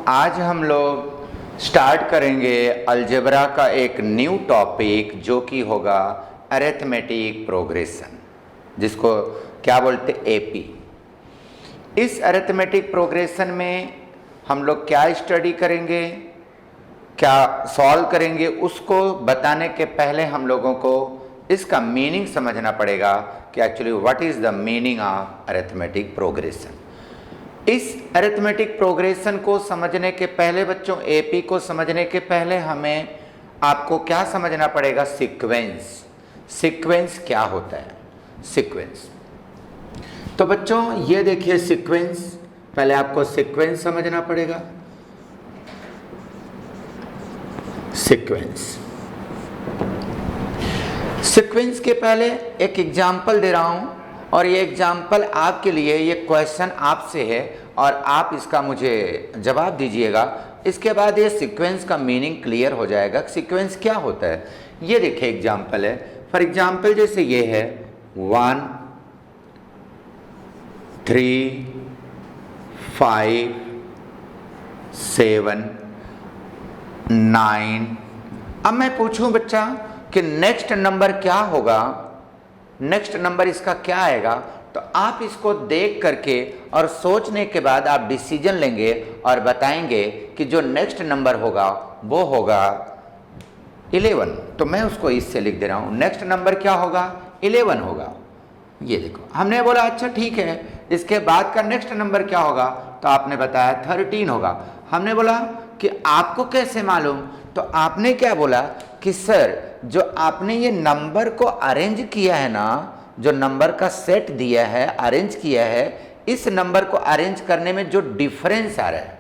आज हम लोग स्टार्ट करेंगे अलजेब्रा का एक न्यू टॉपिक जो कि होगा अरिथमेटिक प्रोग्रेशन, जिसको क्या बोलते एपी। इस अरिथमेटिक प्रोग्रेशन में हम लोग क्या स्टडी करेंगे, क्या सॉल्व करेंगे, उसको बताने के पहले हम लोगों को इसका मीनिंग समझना पड़ेगा कि actually what is the meaning of arithmetic progression. इस अरिथमेटिक प्रोग्रेशन को समझने के पहले बच्चों, एपी को समझने के पहले हमें आपको क्या समझना पड़ेगा, सीक्वेंस। सीक्वेंस क्या होता है, सीक्वेंस। तो बच्चों ये देखिए सीक्वेंस, पहले आपको सीक्वेंस समझना पड़ेगा। सीक्वेंस, सीक्वेंस के पहले एक एग्जाम्पल दे रहा हूं और ये एग्जाम्पल आपके लिए, ये क्वेश्चन आपसे है और आप इसका मुझे जवाब दीजिएगा। इसके बाद ये सीक्वेंस का मीनिंग क्लियर हो जाएगा, सीक्वेंस क्या होता है। ये देखिए एग्जाम्पल है, फॉर एग्जाम्पल जैसे ये है 1 3 5 7 9। अब मैं पूछूं बच्चा कि नेक्स्ट नंबर क्या होगा, नेक्स्ट नंबर इसका क्या आएगा, तो आप इसको देख करके और सोचने के बाद आप डिसीजन लेंगे और बताएंगे कि जो नेक्स्ट नंबर होगा वो होगा 11। तो मैं उसको इससे लिख दे रहा हूँ, नेक्स्ट नंबर क्या होगा, 11 होगा। ये देखो हमने बोला अच्छा ठीक है, इसके बाद का नेक्स्ट नंबर क्या होगा, तो आपने बताया 13 होगा। हमने बोला कि आपको कैसे मालूम, तो आपने क्या बोला कि सर जो आपने ये नंबर को अरेंज किया है ना, जो नंबर का सेट दिया है, अरेंज किया है, इस नंबर को अरेंज करने में जो डिफरेंस आ रहा है,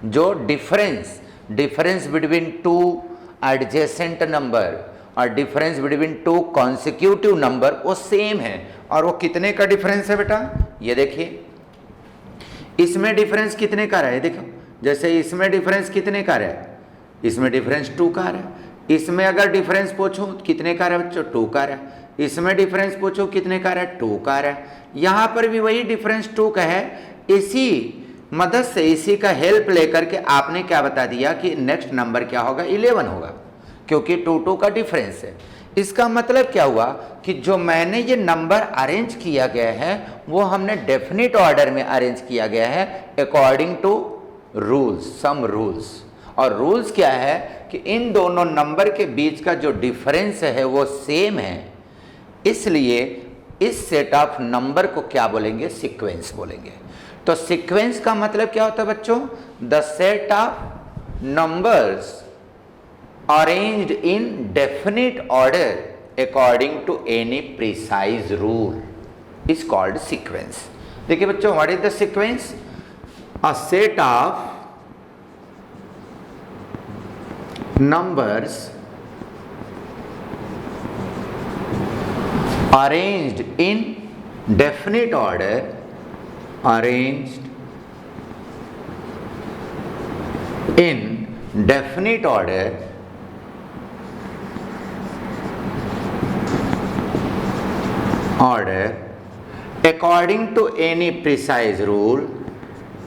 जो difference between two adjacent number और difference between two consecutive number वो सेम है। और वो कितने का डिफरेंस है बेटा, ये देखिए इसमें डिफरेंस कितने का रहा है, देखो जैसे इसमें डिफरेंस कितने का रहा है, इसमें डिफरेंस 2 का रहा है। इसमें अगर डिफरेंस पूछूं कितने का रहा है बच्चों, 2 का रहा है। इसमें डिफरेंस पूछो कितने का रहा है, 2 का रहा है। यहाँ पर भी वही डिफरेंस 2 का है। इसी मदद से, इसी का हेल्प लेकर के आपने क्या बता दिया कि नेक्स्ट नंबर क्या होगा, 11 होगा, क्योंकि 2 का डिफरेंस है। इसका मतलब क्या हुआ कि जो मैंने ये नंबर अरेंज किया गया है वो हमने डेफिनेट ऑर्डर में अरेंज किया गया है according to rules, some rules. और रूल्स क्या है कि इन दोनों नंबर के बीच का जो डिफरेंस है वो सेम है, इसलिए इस सेट ऑफ नंबर को क्या बोलेंगे, सीक्वेंस बोलेंगे। तो सीक्वेंस का मतलब क्या होता है बच्चों, the set of numbers arranged in definite order according to any precise rule is called sequence. देखिए बच्चों, what is the sequence, a set of numbers arranged in definite order, arranged in definite order according to any precise rule,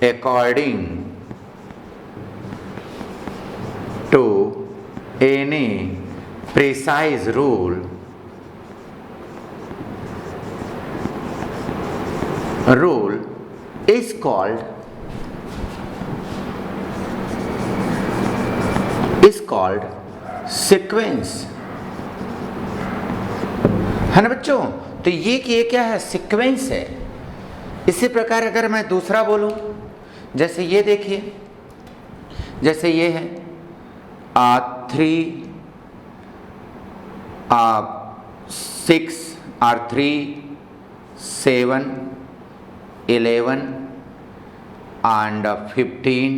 according to any precise rule is called sequence, है ना बच्चों। तो ये कि ये क्या है, सीक्वेंस है। इसी प्रकार अगर मैं दूसरा बोलूं, जैसे ये देखिए, जैसे ये है 3 6 और 3 7 11 एंड 15,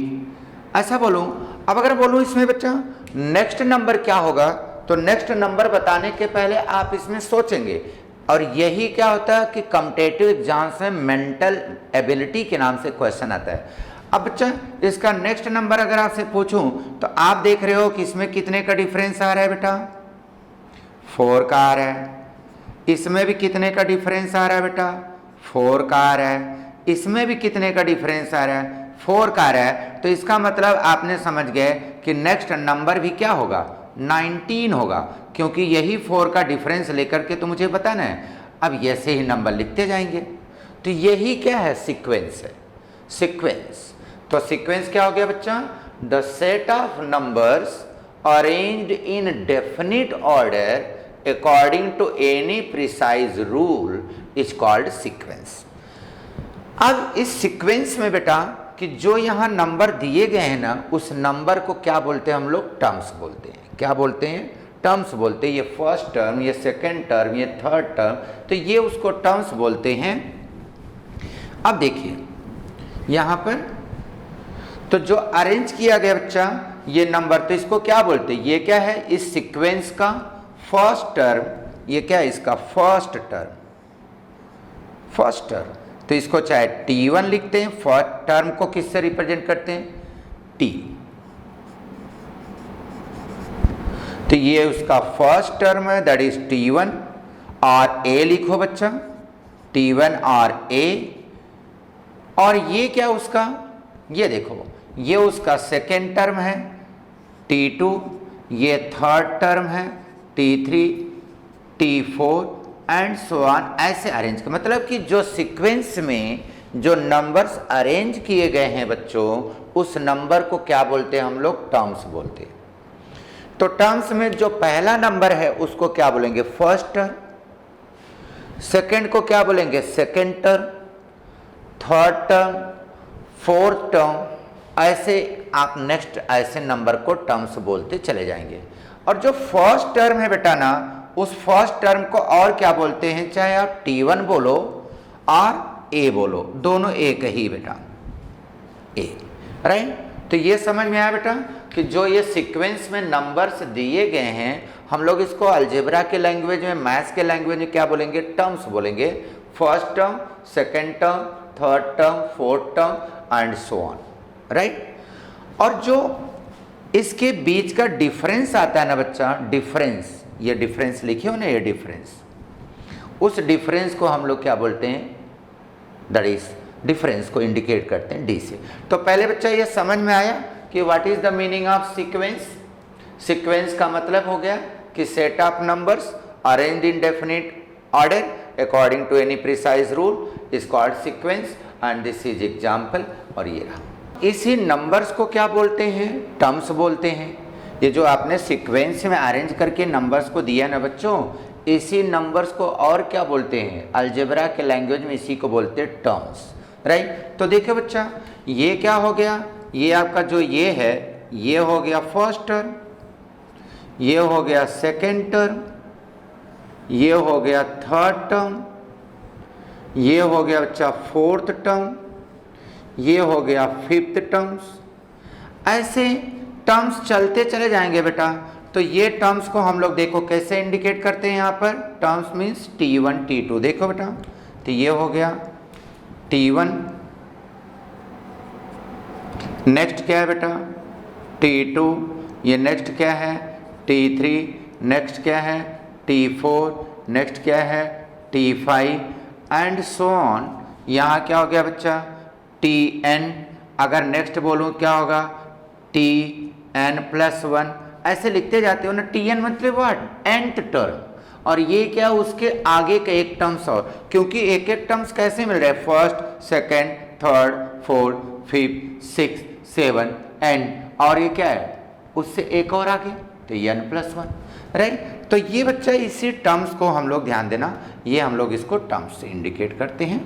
ऐसा बोलूं। अब अगर बोलूं इसमें बच्चा नेक्स्ट नंबर क्या होगा, तो नेक्स्ट नंबर बताने के पहले आप इसमें सोचेंगे। और यही क्या होता है कि कॉम्पिटिटिव एग्जाम्स में मेंटल एबिलिटी के नाम से क्वेश्चन आता है। अब बच्चा इसका नेक्स्ट नंबर अगर आपसे पूछूं तो आप देख रहे हो कि इसमें कितने का डिफरेंस आ रहा है बेटा, 4 का आ रहा है। इसमें भी कितने का डिफरेंस आ रहा है बेटा, 4 का आ रहा है। इसमें भी कितने का डिफरेंस आ रहा है, 4 का रहा है, तो इसका मतलब आपने समझ गए कि नेक्स्ट नंबर भी क्या होगा, 19 होगा, क्योंकि यही 4 का डिफरेंस लेकर के तो मुझे बताना है। अब ऐसे ही नंबर लिखते जाएंगे, तो यही क्या है, सीक्वेंस है, सीक्वेंस। तो सीक्वेंस क्या हो गया बच्चा, the set of numbers arranged in definite order according to any precise rule is called sequence. अब इस सीक्वेंस में बेटा कि जो यहाँ नंबर दिए गए हैं ना, उस नंबर को क्या बोलते हैं हम लोग, टर्म्स बोलते हैं। क्या बोलते हैं, टर्म्स बोलते हैं। ये फर्स्ट टर्म, ये सेकेंड टर्म, ये थर्ड टर्म, तो ये उसको टर्म्स बोलते हैं। अब देखिए यहाँ पर तो जो अरेंज किया गया बच्चा ये नंबर, तो इसको क्या बोलते हैं, ये क्या है, इस सीक्वेंस का फर्स्ट टर्म, ये क्या है, इसका फर्स्ट टर्म, फर्स्ट टर्म। तो इसको चाहे T1 लिखते हैं, फर्स्ट टर्म को किससे रिप्रेजेंट करते हैं, T। तो ये उसका फर्स्ट टर्म है, दैट इज T1। और A लिखो बच्चा, T1 और A। और ये क्या उसका, ये देखो ये उसका सेकेंड टर्म है T2, ये थर्ड टर्म है T3, T4 and so on, ऐसे अरेंज कर। मतलब कि जो सीक्वेंस में जो नंबर्स अरेंज किए गए हैं बच्चों, उस नंबर को क्या बोलते हैं हम लोग, टर्म्स बोलते हैं। तो टर्म्स में जो पहला नंबर है उसको क्या बोलेंगे, फर्स्ट टर्म। सेकंड को क्या बोलेंगे, second term. Third term, fourth term, ऐसे आप नेक्स्ट ऐसे नंबर को टर्म्स बोलते चले जाएंगे। और जो फर्स्ट टर्म है बेटा ना, उस फर्स्ट टर्म को और क्या बोलते हैं, चाहे आप T1 बोलो और A बोलो, दोनों एक ही बेटा, A, राइट। तो ये समझ में आया बेटा कि जो ये सीक्वेंस में नंबर्स दिए गए हैं, हम लोग इसको अलजेब्रा के लैंग्वेज में, मैथ्स के लैंग्वेज में क्या बोलेंगे, टर्म्स बोलेंगे। First term, second term, third term, fourth term and so on, right. और जो इसके बीच का डिफरेंस आता है ना बच्चा, डिफरेंस, ये डिफरेंस लिखे हो ना, ये डिफरेंस, उस डिफरेंस को हम लोग क्या बोलते हैं, दैट इज डिफरेंस को इंडिकेट करते हैं डी से। तो पहले बच्चा ये समझ में आया कि what is the meaning of sequence. Sequence का मतलब हो गया कि set of numbers arranged in definite order according to any precise rule is called sequence and this is example. और ये रहा, इसी नंबर्स को क्या बोलते हैं, टर्म्स बोलते हैं। ये जो आपने सीक्वेंस में अरेंज करके नंबर्स को दिया ना बच्चों, इसी नंबर्स को और क्या बोलते हैं, अलजेब्रा के लैंग्वेज में इसी को बोलते हैं टर्म्स, राइट। तो देखिए बच्चा ये क्या हो गया, ये आपका जो ये है, ये हो गया फर्स्ट टर्म, ये हो गया सेकेंड टर्म, ये हो गया थर्ड टर्म, ये हो गया बच्चा फोर्थ टर्म, ये हो गया फिफ्थ टर्म्स। ऐसे टर्म्स चलते चले जाएंगे बेटा। तो ये टर्म्स को हम लोग देखो कैसे इंडिकेट करते हैं, यहाँ पर टर्म्स मीन्स T1 T2, देखो बेटा। तो ये हो गया T1, नेक्स्ट क्या है बेटा T2, ये नेक्स्ट क्या है T3, नेक्स्ट क्या है T4, नेक्स्ट क्या है T5 एंड सो ऑन। यहाँ क्या हो गया बच्चा Tn, अगर नेक्स्ट बोलूँ क्या होगा Tn+1, ऐसे लिखते जाते हो ना। Tn मतलब व्हाट, nth टर्म। और ये क्या, उसके आगे का एक टर्म्स और, क्योंकि एक एक टर्म्स कैसे मिल रहे हैं, first, second, third, fourth, fifth, six, seven, and, और ये क्या है उससे एक और आगे, तो n+1, राइट। तो ये बच्चा इसी टर्म्स को हम लोग ध्यान देना, ये हम लोग इसको टर्म्स से इंडिकेट करते हैं,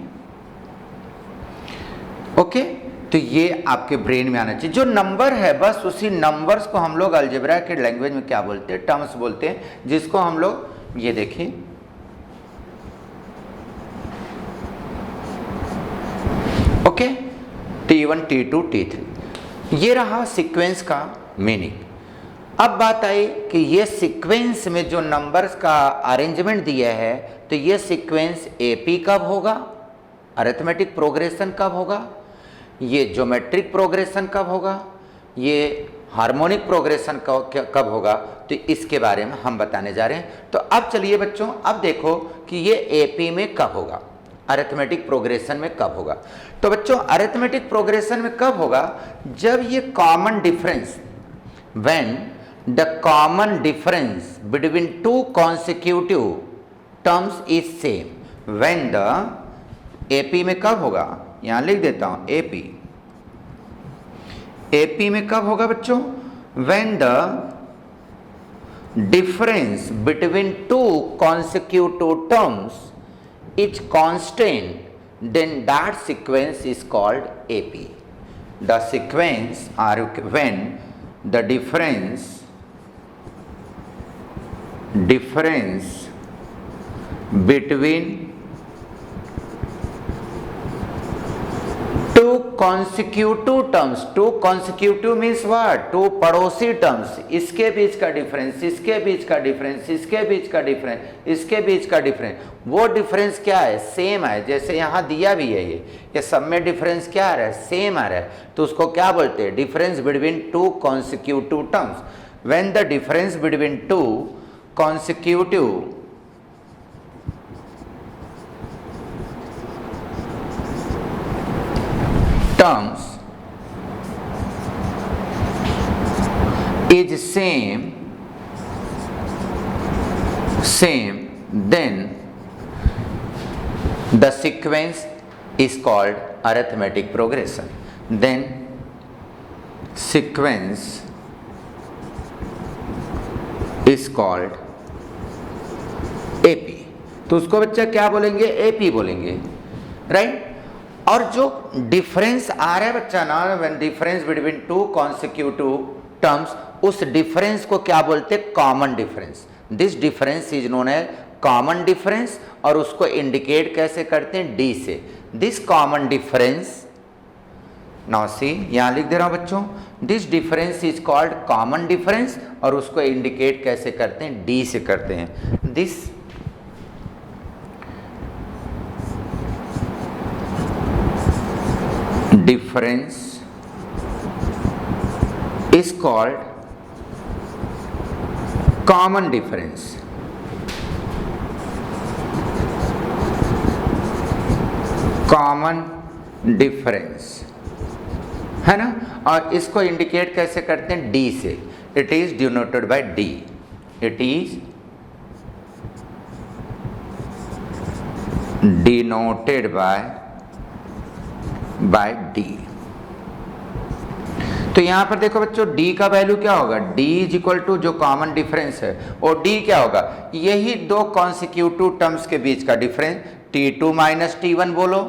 ओके। तो ये आपके ब्रेन में आना चाहिए। जो नंबर है बस उसी नंबर्स को हम लोग अलजेब्रा के लैंग्वेज में क्या बोलते हैं, टर्म्स बोलते हैं, जिसको हम लोग ये देखें, ओके, T1 T2 T3, ये रहा सीक्वेंस का मीनिंग। अब बात आई कि ये सीक्वेंस में जो नंबर्स का अरेंजमेंट दिया है, तो ये सीक्वेंस AP कब होगा, अरिथमेटिक प्रोग्रेशन कब होगा, ये ज्योमेट्रिक प्रोग्रेशन कब होगा, ये हार्मोनिक प्रोग्रेशन कब होगा, तो इसके बारे में हम बताने जा रहे हैं। तो अब चलिए बच्चों, अब देखो कि ये AP में कब होगा। अरिथमेटिक प्रोग्रेशन में कब होगा? तो बच्चों अरिथमेटिक प्रोग्रेशन में कब होगा? जब ये common difference, when the common difference between two consecutive terms is same. When the AP में कब होगा? यहां लिख देता हूं एपी। एपी में कब होगा बच्चों? When the difference between two consecutive terms is constant, then that sequence is called AP. The sequence are when the difference between two consecutive terms, two consecutive means what? two पड़ोसी terms, इसके बीच का difference, इसके बीच का difference, इसके बीच का difference, इसके बीच का difference, वो डिफरेंस क्या है? सेम है। जैसे यहाँ दिया भी है ये सब में डिफरेंस क्या आ रहा है? सेम आ रहा है। तो उसको क्या बोलते हैं? Difference between two consecutive terms. When the difference between two consecutive terms is same, then the sequence is called arithmetic progression. Then sequence is called AP. तो उसको बच्चा क्या बोलेंगे? AP बोलेंगे, राइट? और जो डिफरेंस आ रहा है बच्चा ना, when difference between two consecutive terms, उस डिफरेंस को क्या बोलते हैं? Common difference. This difference is known as common difference, और उसको इंडिकेट कैसे करते हैं? डी से। This common difference, now see यहां लिख दे रहा हूं बच्चों, this difference is called common difference, और उसको इंडिकेट कैसे करते हैं? डी से करते हैं। This difference is called common difference. Common difference है ना? और इसको इंडिकेट कैसे करते हैं? D से। It is denoted by D. It is denoted by D। तो यहां पर देखो बच्चों D का वैल्यू क्या होगा? D इज इक्वल टू जो कॉमन डिफरेंस है, और D क्या होगा? यही दो कॉन्सिक्यूटिव टर्म्स के बीच का डिफरेंस, T2 माइनस T1 बोलो,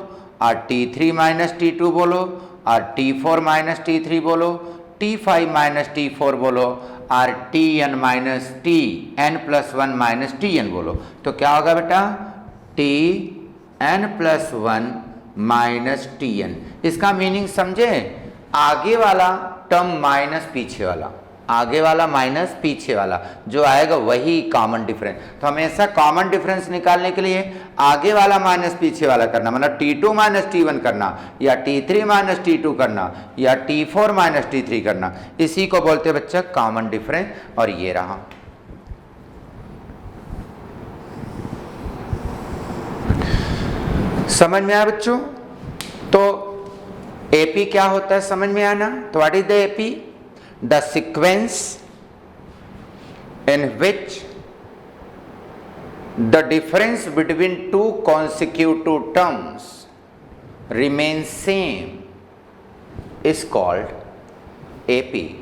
और T3 माइनस T2 बोलो, और T4 माइनस T3 बोलो, T5 माइनस T4 बोलो, और Tn minus Tn plus 1 minus Tn बोलो। तो क्या होगा बेटा? Tn plus 1 minus Tn। इसका मीनिंग समझे? आगे वाला टर्म माइनस पीछे वाला, आगे वाला माइनस पीछे वाला, जो आएगा वही कॉमन डिफरेंस। तो हमेशा कॉमन डिफरेंस निकालने के लिए आगे वाला माइनस पीछे वाला करना, मतलब T2 माइनस T1 करना, या T3 माइनस T2 करना, या T4 माइनस T3 करना, इसी को बोलते हैं बच्चा कॉमन डिफरेंस। और ये रहा। समझ में आया बच्चों? तो एपी क्या होता है समझ में आना? तो what is the AP? The sequence in which the difference between two consecutive terms remains same is called AP,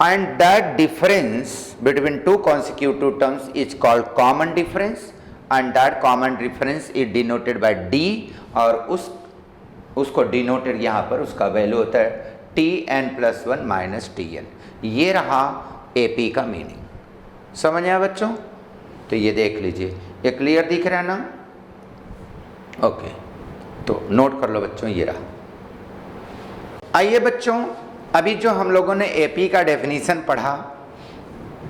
and that difference between two consecutive terms is called common difference, and that common difference is denoted by D, और उसको denoted यहाँ पर उसका value होता है Tn plus 1 minus Tn। ये रहा AP का मीनिंग। समझ आया बच्चों? तो ये देख लीजिए, ये क्लियर दिख रहा है ना? ओके, तो नोट कर लो बच्चों, ये रहा। आइए बच्चों, अभी जो हम लोगों ने AP का डेफिनीशन पढ़ा,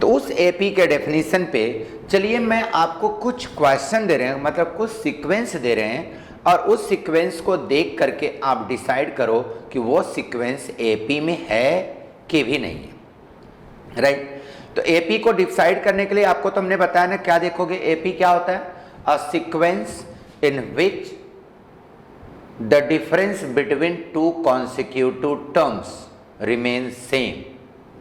तो उस AP के डेफिनीशन पे चलिए मैं आपको कुछ क्वेश्चन दे रहे हैं, मतलब कुछ सीक्वेंस दे रहे हैं, और उस सीक्वेंस को देख करके आप डिसाइड करो कि वो सीक्वेंस AP में है कि भी नहीं है, राइट? तो AP को डिसाइड करने के लिए आपको तो हमने बताया ना, क्या देखोगे? AP क्या होता है? A sequence in which the difference between two consecutive terms remains same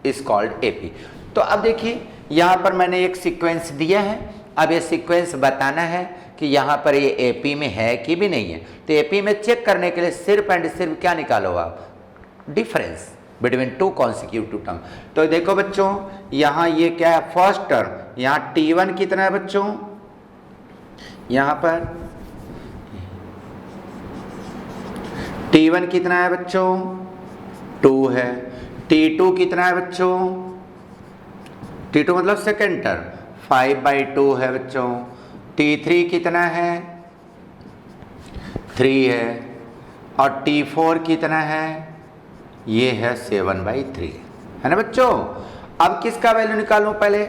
is called AP। तो अब देखिए यहाँ पर मैंने एक सीक्वेंस दिया है, अब ये सीक्वेंस बताना है कि यहाँ पर ये AP में है कि भी नहीं है। तो AP में चेक करने के लिए सिर्फ एंड सिर्फ क्या निकालो आप, difference between two consecutive term. तो देखो बच्चों यहाँ ये क्या है, फर्स्ट टर्म, यहाँ T1 कितना है बच्चों, यहाँ पर T1 कितना है बच्चों, 2 है। T2 कितना है बच्चों, T2 मतलब सेकेंड टर्म 5/2 है बच्चों। T3 कितना है, 3 है। और T4 कितना है, ये है 7/3 है ना बच्चों। अब किसका वैल्यू निकालूं, पहले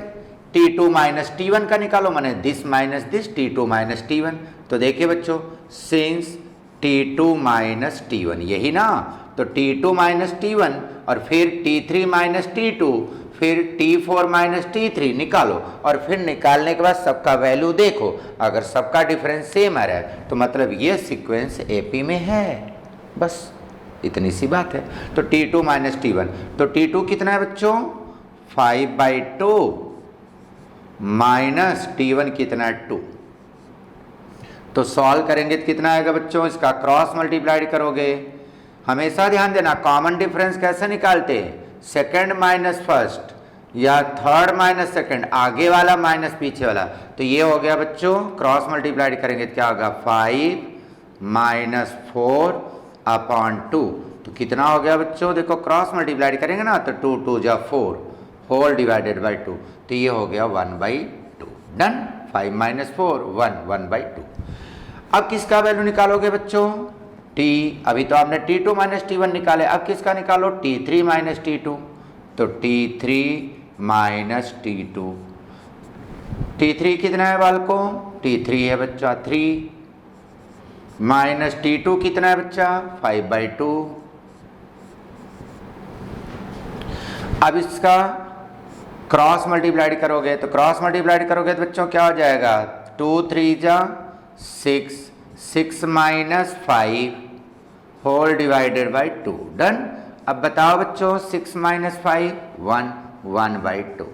T2 माइनस T1 का निकालो, माने this minus this, T2 minus T1। तो देखिए बच्चों सिंस T2 माइनस T1 यही ना, तो T2 माइनस T1 और फिर T3 माइनस T2 फिर T4 माइनस T3 निकालो, और फिर निकालने के बाद सबका वैल्यू देखो, अगर सबका डिफरेंस सेम आ रहा है तो मतलब ये सीक्वेंस AP में है, बस इतनी सी बात है। तो T2 माइनस T1, तो T2 कितना है बच्चों, 5/2 माइनस T1 कितना है, 2। तो सॉल्व करेंगे तो कितना आएगा बच्चों, इसका क्रॉस मल्टीप्लाइड करोगे। हमेशा ध्यान देना कॉमन डिफरेंस कैसे निकालते हैं, सेकंड माइनस फर्स्ट या थर्ड माइनस सेकंड, आगे वाला माइनस पीछे वाला। तो ये हो गया बच्चों, क्रॉस मल्टीप्लाइड करेंगे तो क्या होगा, 5 माइनस 4/2। तो कितना हो गया बच्चों, देखो क्रॉस मल्टीप्लाइड करेंगे ना तो 2 2 जा 4 होल डिवाइडेड बाई 2, तो ये हो गया 1/2। Done, 5 minus 4 1/2। अब किसका वैल्यू निकालोगे बच्चों, T, अभी तो आपने T2 माइनस T1 निकाले, अब किसका निकालो, T3 माइनस T2। तो T3 माइनस T2, T3 कितना है बालकों, T3 है बच्चा 3 माइनस T2 कितना है बच्चा, 5/2। अब इसका क्रॉस मल्टीप्लाइड करोगे, तो क्रॉस मल्टीप्लाइड करोगे तो बच्चों क्या हो जाएगा, 2 3 जा 6, 6 minus 5 whole divided by 2। Done. अब बताओ बच्चों 6 माइनस 5 1/2।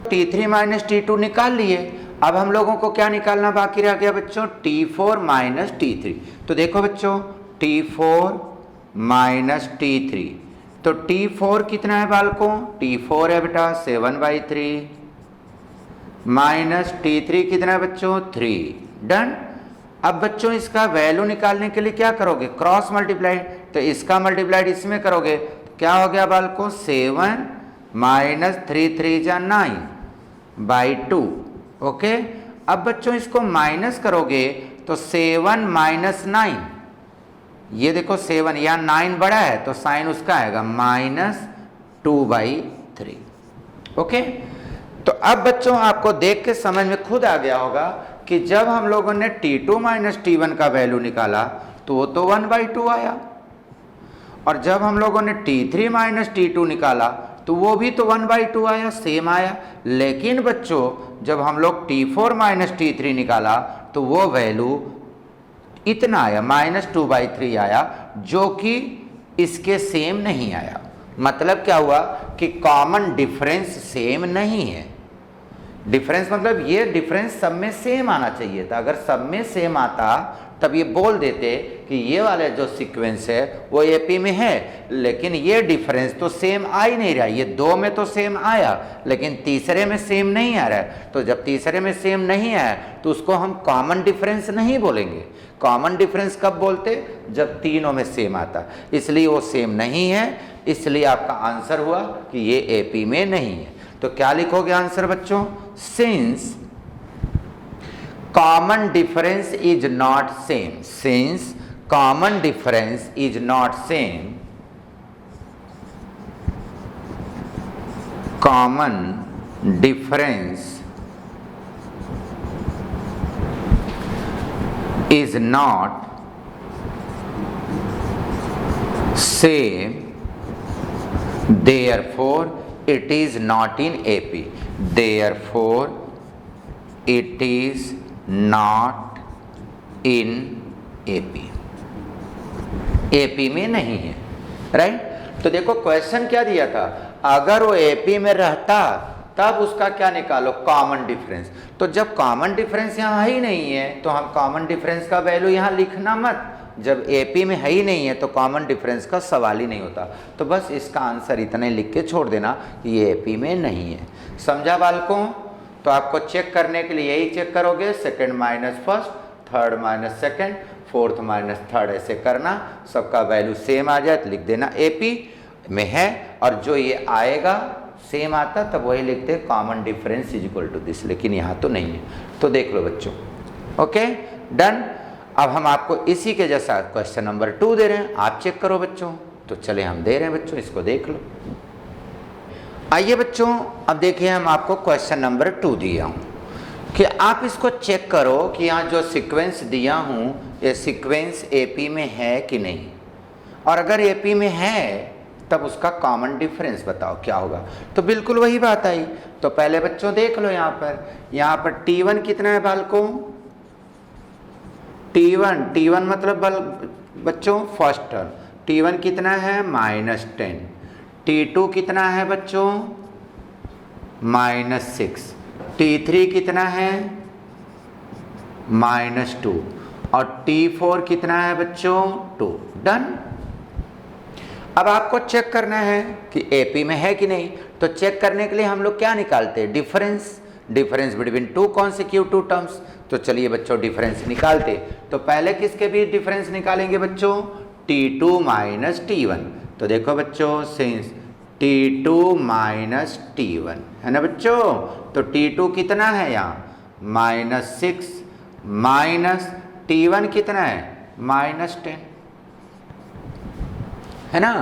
T3 माइनस T2 निकाल लिए, अब हम लोगों को क्या निकालना बाकी रह गया बच्चों, T4 माइनस T3। तो देखो बच्चों T4 माइनस T3, तो T4 कितना है बालकों, T4 है बेटा 7/3 माइनस T3 कितना है बच्चों, 3। डन। अब बच्चों इसका वैल्यू निकालने के लिए क्या करोगे, क्रॉस मल्टीप्लाइड, तो इसका मल्टीप्लाइड इसमें करोगे तो क्या हो गया बालकों, 7 माइनस 3 3 जा 9/2। ओके। अब बच्चों इसको माइनस करोगे तो 7 माइनस 9, ये देखो 7 यहाँ 9 बड़ा है तो साइन उसका आएगा -2/3। ओके। तो अब बच्चों आपको देख के समझ में खुद आ गया होगा कि जब हम लोगों ने T2 माइनस T1 का वैल्यू निकाला तो वो तो 1/2 आया, और जब हम लोगों ने T3 माइनस T2 निकाला तो वो भी तो 1/2 आया, सेम आया। लेकिन बच्चों जब हम लोग T4 माइनस T3 निकाला तो वो वैल्यू इतना आया -2/3 आया, जो कि इसके सेम नहीं आया। मतलब क्या हुआ कि कॉमन डिफरेंस सेम नहीं है। डिफरेंस मतलब ये डिफरेंस सब में सेम आना चाहिए था, अगर सब में सेम आता तब ये बोल देते कि ये वाला जो सीक्वेंस है वो AP में है, लेकिन ये डिफरेंस तो सेम आ ही नहीं रहा। ये 2 में तो सेम आया लेकिन तीसरे में सेम नहीं आ रहा है, तो जब तीसरे में सेम नहीं आया तो उसको हम कॉमन डिफरेंस नहीं बोलेंगे। कॉमन डिफरेंस कब बोलते, जब तीनों में सेम आता, इसलिए वो सेम नहीं है, इसलिए आपका आंसर हुआ कि ये AP में नहीं है। तो क्या लिखोगे आंसर बच्चों, since common difference is not same, since common difference is not same, common difference is not same, therefore it is not in AP, therefore it is not in AP, AP में नहीं है, right. तो देखो question क्या दिया था, अगर वो एपी में रहता तब उसका क्या निकालो, कॉमन डिफरेंस। तो जब कॉमन डिफरेंस यहाँ ही नहीं है तो हम कॉमन डिफरेंस का वैल्यू यहाँ लिखना मत, जब एपी में है ही नहीं है तो कॉमन डिफरेंस का सवाल ही नहीं होता। तो बस इसका आंसर इतने लिख के छोड़ देना कि ये एपी में नहीं है। समझा बालकों? तो आपको चेक करने के लिए यही चेक करोगे, second minus first, third minus second, fourth minus third, ऐसे करना, सबका वैल्यू सेम आ जाए तो लिख देना एपी में है, और जो ये आएगा सेम आता तब वही लिखते common difference is equal to this, लेकिन यहाँ तो नहीं है। तो देख लो बच्चों, ओके डन। अब हम आपको इसी के जैसा क्वेश्चन नंबर 2 दे रहे हैं, आप चेक करो बच्चों। तो चले हम दे रहे हैं बच्चों, इसको देख लो। आइए बच्चों, अब देखिए हम आपको क्वेश्चन नंबर 2 दिया हूँ कि आप इसको चेक करो कि यहाँ जो सीक्वेंस दिया हूँ ये सीक्वेंस एपी में है कि नहीं, और अगर एपी में है तब उसका कॉमन डिफरेंस बताओ क्या होगा। तो बिल्कुल वही बात आई। तो पहले बच्चों देख लो, यहाँ पर T1 कितना है बालकों, T1 मतलब बच्चों फर्स्ट टर्म, T1 कितना है -10, T2 कितना है बच्चों -6, T3 कितना है -2, और T4 कितना है बच्चों 2। डन। अब आपको चेक करना है कि एपी में है कि नहीं। तो चेक करने के लिए हम लोग क्या निकालते हैं, डिफरेंस बिटवीन 2 कॉन्सिक्यूटिव टर्म्स। तो चलिए बच्चों डिफरेंस निकालते। तो पहले किसके बीच डिफरेंस निकालेंगे बच्चों, T2 माइनस T1। तो देखो बच्चों, सिंस T2 माइनस T1 है ना बच्चों, तो T2 कितना है यहाँ -6 माइनस T1 कितना है -10, है ना।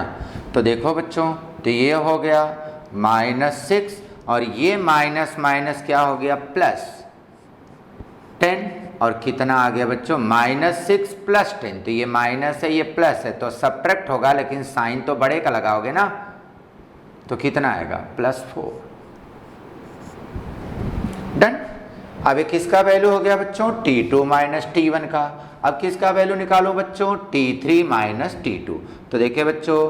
तो देखो बच्चों, तो ये हो गया -6 और ये माइनस माइनस क्या हो गया +10, और कितना आ गया बच्चों -6 + 10। तो ये माइनस है ये प्लस है तो सब्ट्रैक्ट होगा, लेकिन साइन तो बड़े का लगाओगे ना, तो कितना आएगा +4। डन। अब ये किसका वैल्यू हो गया बच्चों, T2 माइनस T1 का। अब किसका वैल्यू निकालो बच्चों, T3 माइनस T2। तो देखिए बच्चों,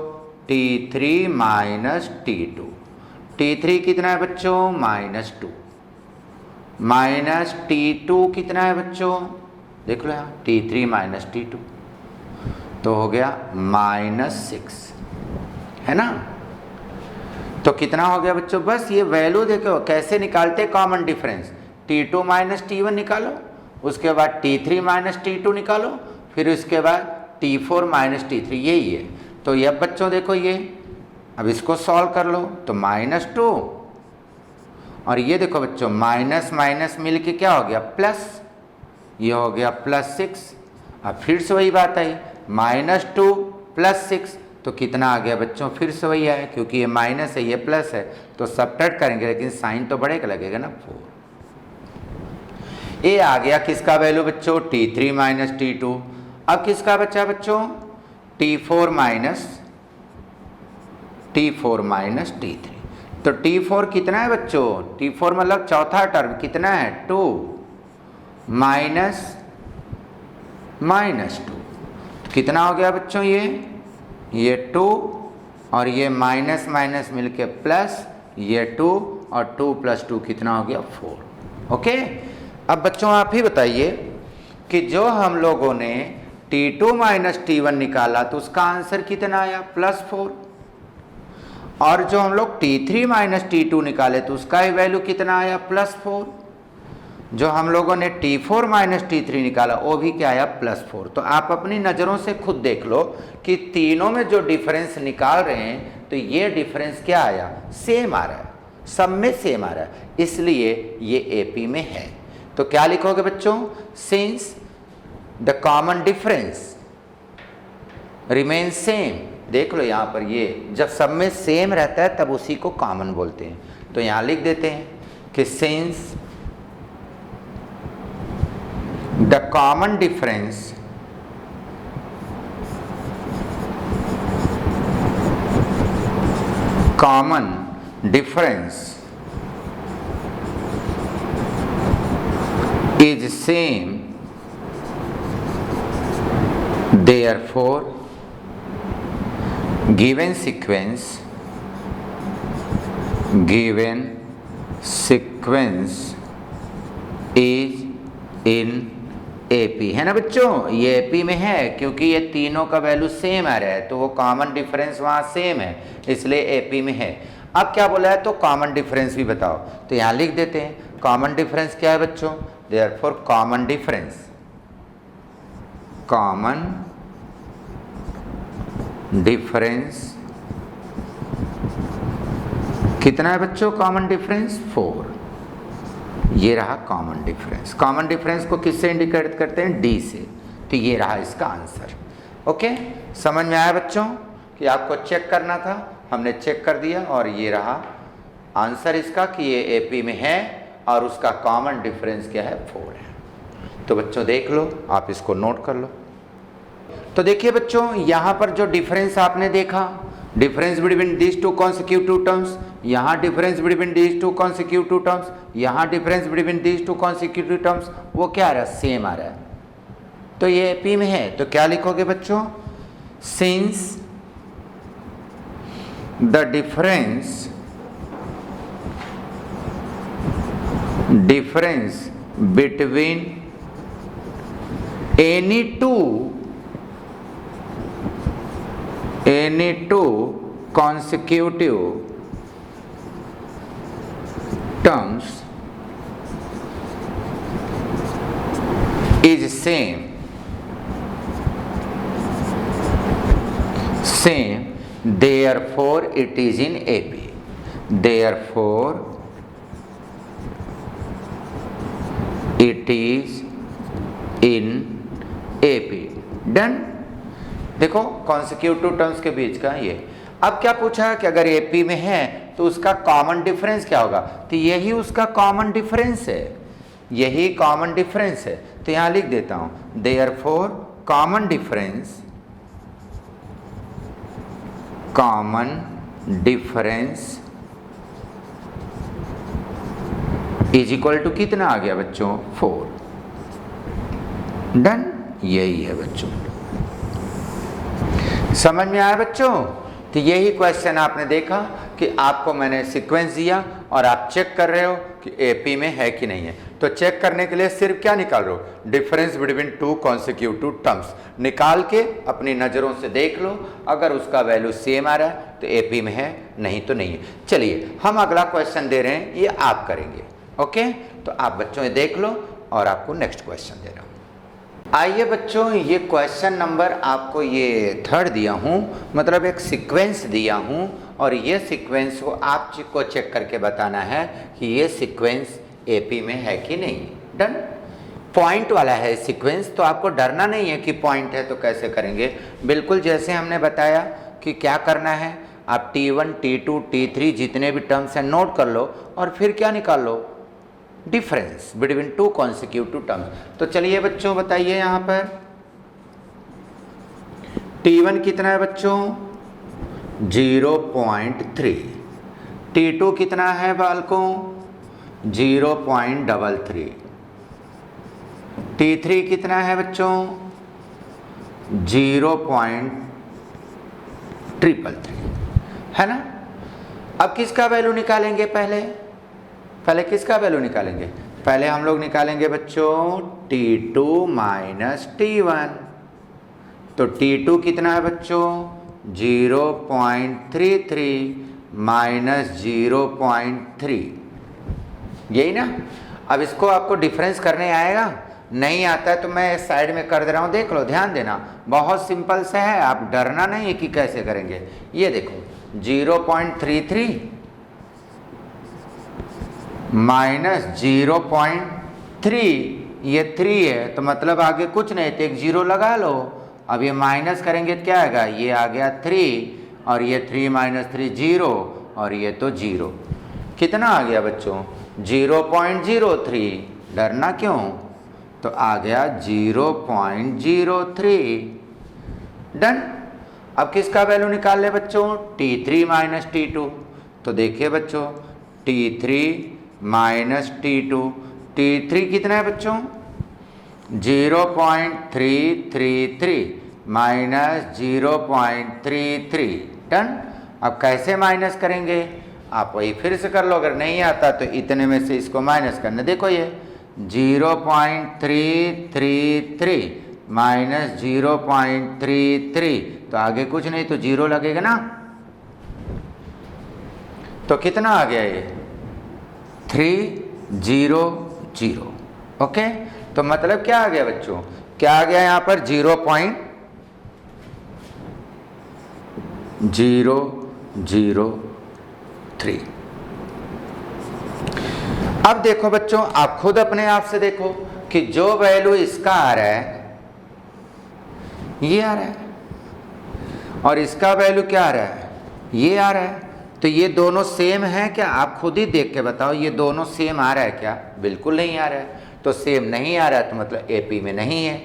T3 माइनस T2, T3 कितना है बच्चों -2, माइनस T2 कितना है बच्चों, देख लो यहाँ T3 माइनस T2, तो हो गया -6, है ना। तो कितना हो गया बच्चों, बस ये वैल्यू देखो कैसे निकालते common difference, T2 minus T1 निकालो, उसके बाद T3 माइनस T2 निकालो, फिर उसके बाद T4 माइनस T3, यही है। तो ये अब बच्चों देखो ये, अब इसको सॉल्व कर लो तो -2, और ये देखो बच्चों माइनस माइनस मिल के क्या हो गया प्लस, ये हो गया +6। अब फिर से वही बात आई, -2 + 6, तो कितना आ गया बच्चों, फिर से वही आया, क्योंकि ये माइनस है ये प्लस है तो सब्ट्रैक्ट करेंगे, लेकिन साइन तो बड़े का लगेगा ना 4। ये आ गया किसका वैल्यू बच्चों, T3 माइनस T2। अब किसका बचा बच्चों, T4 माइनस T3। तो T4 कितना है बच्चों, T4 मतलब चौथा टर्म कितना है 2 माइनस 2, कितना हो गया बच्चों ये 2 और ये माइनस माइनस मिलके प्लस, ये 2 और 2 + 2 कितना हो गया 4। ओके। अब बच्चों आप ही बताइए कि जो हम लोगों ने T2 माइनस T1 निकाला तो उसका आंसर कितना आया +4, और जो हम लोग T3 माइनस T2 निकाले तो उसका ही वैल्यू कितना आया +4, जो हम लोगों ने T4 माइनस T3 निकाला वो भी क्या आया +4। तो आप अपनी नज़रों से खुद देख लो कि तीनों में जो डिफरेंस निकाल रहे हैं तो ये डिफरेंस क्या आया, सेम आ रहा है, सब में सेम आ रहा है, इसलिए ये एपी में है। तो क्या लिखोगे बच्चों, since the common difference remain same. देख लो यहाँ पर ये जब सब में सेम रहता है तब उसी को कॉमन बोलते हैं। तो यहाँ लिख देते हैं कि since the common difference is same Therefore, given sequence is in AP, है ना बच्चों, ये AP में है क्योंकि ये तीनों का वैल्यू सेम आ रहा है, तो वो कॉमन डिफरेंस वहाँ सेम है, इसलिए AP में है। अब क्या बोला है, तो कॉमन डिफरेंस भी बताओ, तो यहाँ लिख देते हैं कॉमन डिफरेंस क्या है बच्चों, देयरफॉर कॉमन डिफरेंस कितना है बच्चों, कॉमन डिफरेंस 4। ये रहा कॉमन डिफरेंस। कॉमन डिफरेंस को किससे इंडिकेट करते हैं, D से, तो ये रहा इसका आंसर। ओके, समझ में आया बच्चों कि आपको चेक करना था, हमने चेक कर दिया और ये रहा आंसर इसका कि ये AP में है और उसका कॉमन डिफरेंस क्या है, 4 है। तो बच्चों देख लो, आप इसको नोट कर लो। तो देखिए बच्चों, यहाँ पर जो डिफरेंस आपने देखा, difference between these two consecutive terms, यहाँ difference between these two consecutive terms, यहाँ difference between these two consecutive terms, वो क्या आ रहा है, सेम आ रहा है, तो ये AP में है। तो क्या लिखोगे बच्चों, since the difference between any two consecutive terms is same, therefore it is in AP, therefore it is in AP। Done. देखो कॉन्सिक्यूटिव टर्म्स के बीच का ये। अब क्या पूछा कि अगर AP में है तो उसका कॉमन डिफरेंस क्या होगा, तो यही उसका कॉमन डिफरेंस है, यही कॉमन डिफरेंस है। तो यहां लिख देता हूं, therefore common difference is equal to कितना आ गया बच्चों, 4। डन, यही है बच्चों। समझ में आया बच्चों, तो यही क्वेश्चन आपने देखा कि आपको मैंने सीक्वेंस दिया और आप चेक कर रहे हो कि AP में है कि नहीं है। तो चेक करने के लिए सिर्फ क्या निकाल रहे हो, difference between two consecutive terms निकाल के अपनी नज़रों से देख लो, अगर उसका वैल्यू सेम आ रहा है तो AP में है, नहीं तो नहीं है। चलिए हम अगला क्वेश्चन दे रहे हैं, ये आप करेंगे। ओके, तो आप बच्चों ये देख लो और आपको नेक्स्ट क्वेश्चन दे रहा हूँ। आइए बच्चों, ये क्वेश्चन नंबर आपको ये 3rd दिया हूँ, मतलब एक सीक्वेंस दिया हूँ और ये सीक्वेंस को आपको चेक करके बताना है कि ये सीक्वेंस AP में है कि नहीं। डन। पॉइंट वाला है सीक्वेंस, तो आपको डरना नहीं है कि पॉइंट है तो कैसे करेंगे, बिल्कुल जैसे हमने बताया कि क्या करना है, आप T1 T2 T3 जितने भी टर्म्स हैं नोट कर लो और फिर क्या निकाल लो, difference between two consecutive terms. तो चलिए बच्चों बताइए, यहाँ पर T1 कितना है बच्चों, 0.3, T2 कितना है बालकों, 0.33, T3 कितना है बच्चों, 0.333, है ना। अब किसका वैल्यू निकालेंगे, पहले किसका वैल्यू निकालेंगे, पहले हम लोग निकालेंगे बच्चों T2 माइनस T1। तो T2 कितना है बच्चों, 0.33 माइनस 0.3, यही ना। अब इसको आपको डिफरेंस करने आएगा, नहीं आता है तो मैं साइड में कर दे रहा हूँ, देख लो, ध्यान देना, बहुत सिंपल से है, आप डरना नहीं है कि कैसे करेंगे। ये देखो 0.33 माइनस 0.3, ये 3 है तो मतलब आगे कुछ नहीं, तो एक 0 लगा लो। अब ये माइनस करेंगे तो क्या आएगा, ये आ गया 3 और ये 3 माइनस 3 0 और ये तो 0। कितना आ गया बच्चों, 0.03। डरना क्यों, तो आ गया 0.03। डन। अब किसका वैल्यू निकाल ले बच्चों, T3 माइनस T2। तो देखिए बच्चों T3 माइनस T2, T3 कितना है बच्चों, 0.333 -0.33 टन। अब कैसे माइनस करेंगे आप वही फिर से कर लो, अगर नहीं आता तो इतने में से इसको माइनस करना। देखो ये 0.333 माइनस 0.33, तो आगे कुछ नहीं तो 0 लगेगा ना। तो कितना आ गया ये 300। ओके, तो मतलब क्या आ गया बच्चों, क्या आ गया यहाँ पर 0.003। अब देखो बच्चों, आप खुद अपने आप से देखो कि जो वैल्यू इसका आ रहा है ये आ रहा है, और इसका वैल्यू क्या आ रहा है, ये आ रहा है। तो ये दोनों सेम है क्या? आप खुद ही देख के बताओ, ये दोनों सेम आ रहा है क्या? बिल्कुल नहीं आ रहा है। तो सेम नहीं आ रहा है तो मतलब एपी में नहीं है,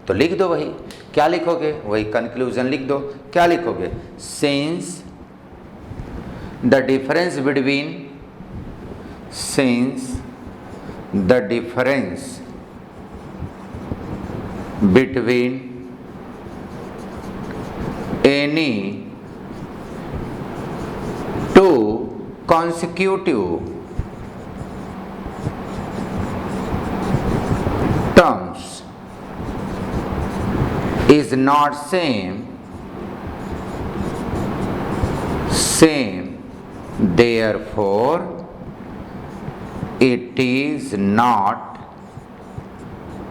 तो लिख दो वही। क्या लिखोगे? वही कंक्लूजन लिख दो। क्या लिखोगे? Since the difference between any two consecutive terms is not same, therefore it is not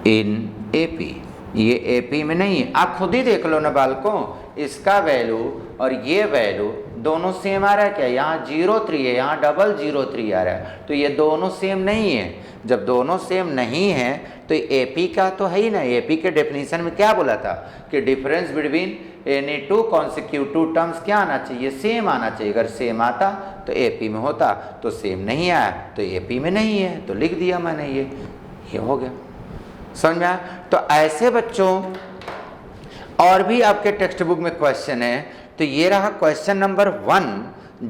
in AP। ये एपी में नहीं है। आप खुद ही देख लो ना बालकों, इसका वैल्यू और ये वैल्यू दोनों सेम आ रहा है क्या? यहाँ 03 है, यहाँ 003 आ रहा है, तो ये दोनों सेम नहीं है। जब दोनों सेम नहीं है तो एपी का तो है ही ना। एपी के डेफिनेशन में क्या बोला था कि difference between any two consecutive terms क्या आना चाहिए? सेम आना चाहिए। अगर सेम आता तो एपी में होता, तो सेम नहीं आया तो एपी में नहीं है, तो लिख दिया मैंने। ये हो गया, समझ में आया? तो ऐसे बच्चों और भी आपके टेक्स्ट बुक में क्वेश्चन है। तो ये रहा क्वेश्चन नंबर 1।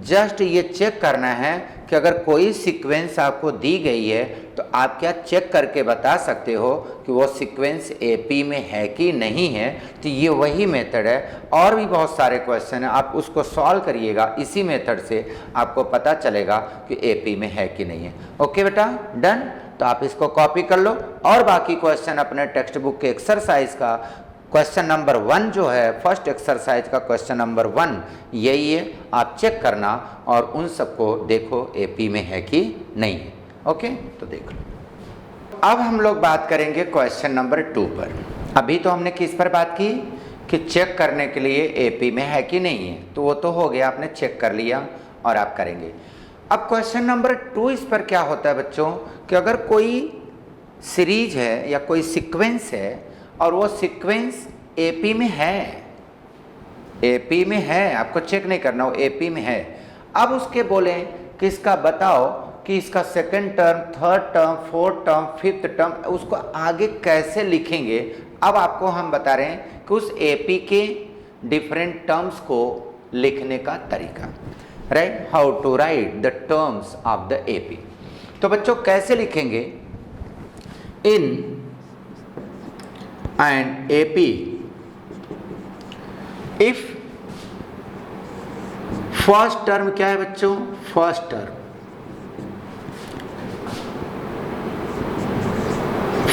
जस्ट ये चेक करना है कि अगर कोई सीक्वेंस आपको दी गई है तो आप क्या चेक करके बता सकते हो कि वो सीक्वेंस एपी में है कि नहीं है। तो ये वही मेथड है। और भी बहुत सारे क्वेश्चन हैं, आप उसको सॉल्व करिएगा। इसी मेथड से आपको पता चलेगा कि एपी में है कि नहीं है। ओके बेटा, डन। तो आप इसको कॉपी कर लो और बाकी क्वेश्चन अपने टेक्स्ट बुक के एक्सरसाइज का क्वेश्चन नंबर 1 जो है, फर्स्ट एक्सरसाइज का क्वेश्चन नंबर 1 यही है। आप चेक करना और उन सबको देखो एपी में है कि नहीं है। ओके, तो देख लो। अब हम लोग बात करेंगे क्वेश्चन नंबर 2 पर। अभी तो हमने किस पर बात की कि चेक करने के लिए एपी में है कि नहीं है, तो वो तो हो गया, आपने चेक कर लिया और आप करेंगे। अब क्वेश्चन नंबर 2 इस पर क्या होता है बच्चों कि अगर कोई सीरीज है या कोई सीक्वेंस है और वो सीक्वेंस एपी में है, एपी में है, आपको चेक नहीं करना, वो एपी में है। अब उसके बोले कि इसका बताओ कि इसका second term, third term, fourth term, fifth term, उसको आगे कैसे लिखेंगे। अब आपको हम बता रहे हैं कि उस एपी के डिफरेंट टर्म्स को लिखने का तरीका, right, how to write the terms of the AP. तो बच्चों कैसे लिखेंगे? In and AP if first term क्या है बच्चों? फर्स्ट टर्म,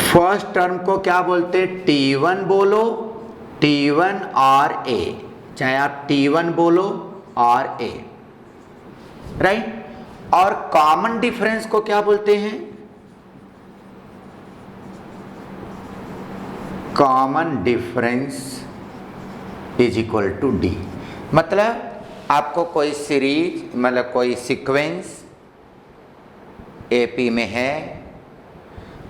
फर्स्ट टर्म को क्या बोलते हैं? T1 बोलो, T1 और A, चाहे आप T1 बोलो और A, राइट। और कॉमन डिफरेंस को क्या बोलते हैं? Common difference is equal to D। मतलब आपको कोई सीरीज, मतलब कोई सीक्वेंस एपी में है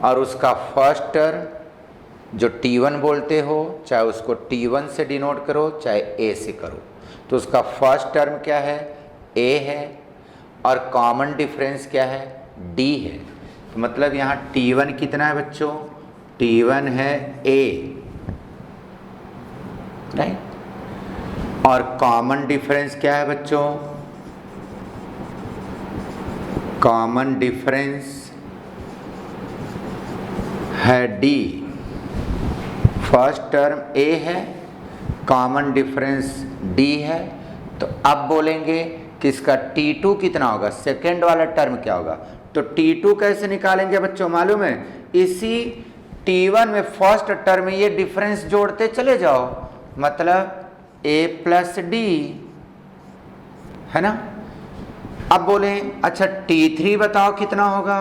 और उसका फर्स्ट टर्म जो T1 बोलते हो, चाहे उसको T1 से डिनोट करो चाहे A से करो, तो उसका फर्स्ट टर्म क्या है? A है, और कॉमन डिफरेंस क्या है? D है। तो मतलब यहाँ T1 कितना है बच्चों? T1 है A, राइट। और कॉमन डिफरेंस क्या है बच्चों? कॉमन डिफरेंस है D। फर्स्ट टर्म A है, कॉमन डिफरेंस डी है। तो अब बोलेंगे कि इसका T2 कितना होगा, सेकेंड वाला टर्म क्या होगा। तो T2 कैसे निकालेंगे बच्चों मालूम है, इसी T1 में फर्स्ट टर्म में ये डिफरेंस जोड़ते चले जाओ, मतलब A प्लस डी है ना। अब बोले अच्छा T3 बताओ कितना होगा,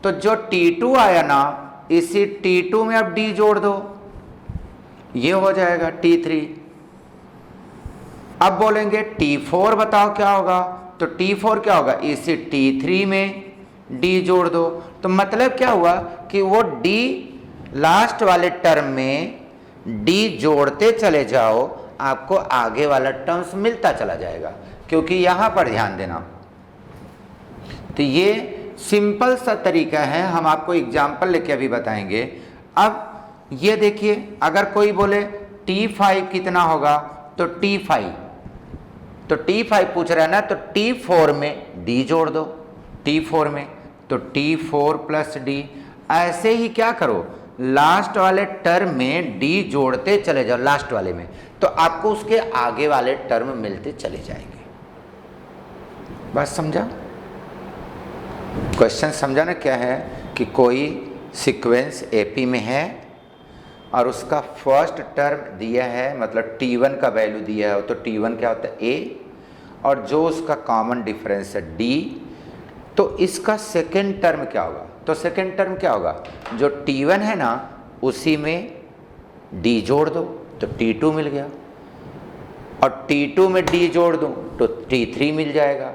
तो जो T2 आया ना इसी T2 में अब D जोड़ दो, ये हो जाएगा T3। अब बोलेंगे T4 बताओ क्या होगा, तो T4 क्या होगा, इसी T3 में D जोड़ दो। तो मतलब क्या हुआ कि वो D लास्ट वाले टर्म में D जोड़ते चले जाओ, आपको आगे वाला टर्म्स मिलता चला जाएगा। क्योंकि यहां पर ध्यान देना, तो ये सिंपल सा तरीका है, हम आपको एग्जाम्पल लेके अभी बताएंगे। अब ये देखिए, अगर कोई बोले T5 कितना होगा, तो T5 पूछ रहा है ना, तो T4 में D जोड़ दो, T4 में तो T4 प्लस डी। ऐसे ही क्या करो, लास्ट वाले टर्म में D जोड़ते चले जाओ लास्ट वाले में, तो आपको उसके आगे वाले टर्म मिलते चले जाएंगे। बात समझा, क्वेश्चन समझा ना। क्या है कि कोई सीक्वेंस एपी में है और उसका फर्स्ट टर्म दिया है, मतलब T1 का वैल्यू दिया है, तो T1 क्या होता है A, और जो उसका कॉमन डिफरेंस है D, तो इसका सेकेंड टर्म क्या होगा, तो सेकेंड टर्म क्या होगा, जो T1 है ना उसी में D जोड़ दो तो T2 मिल गया, और T2 में D जोड़ दूँ तो T3 मिल जाएगा,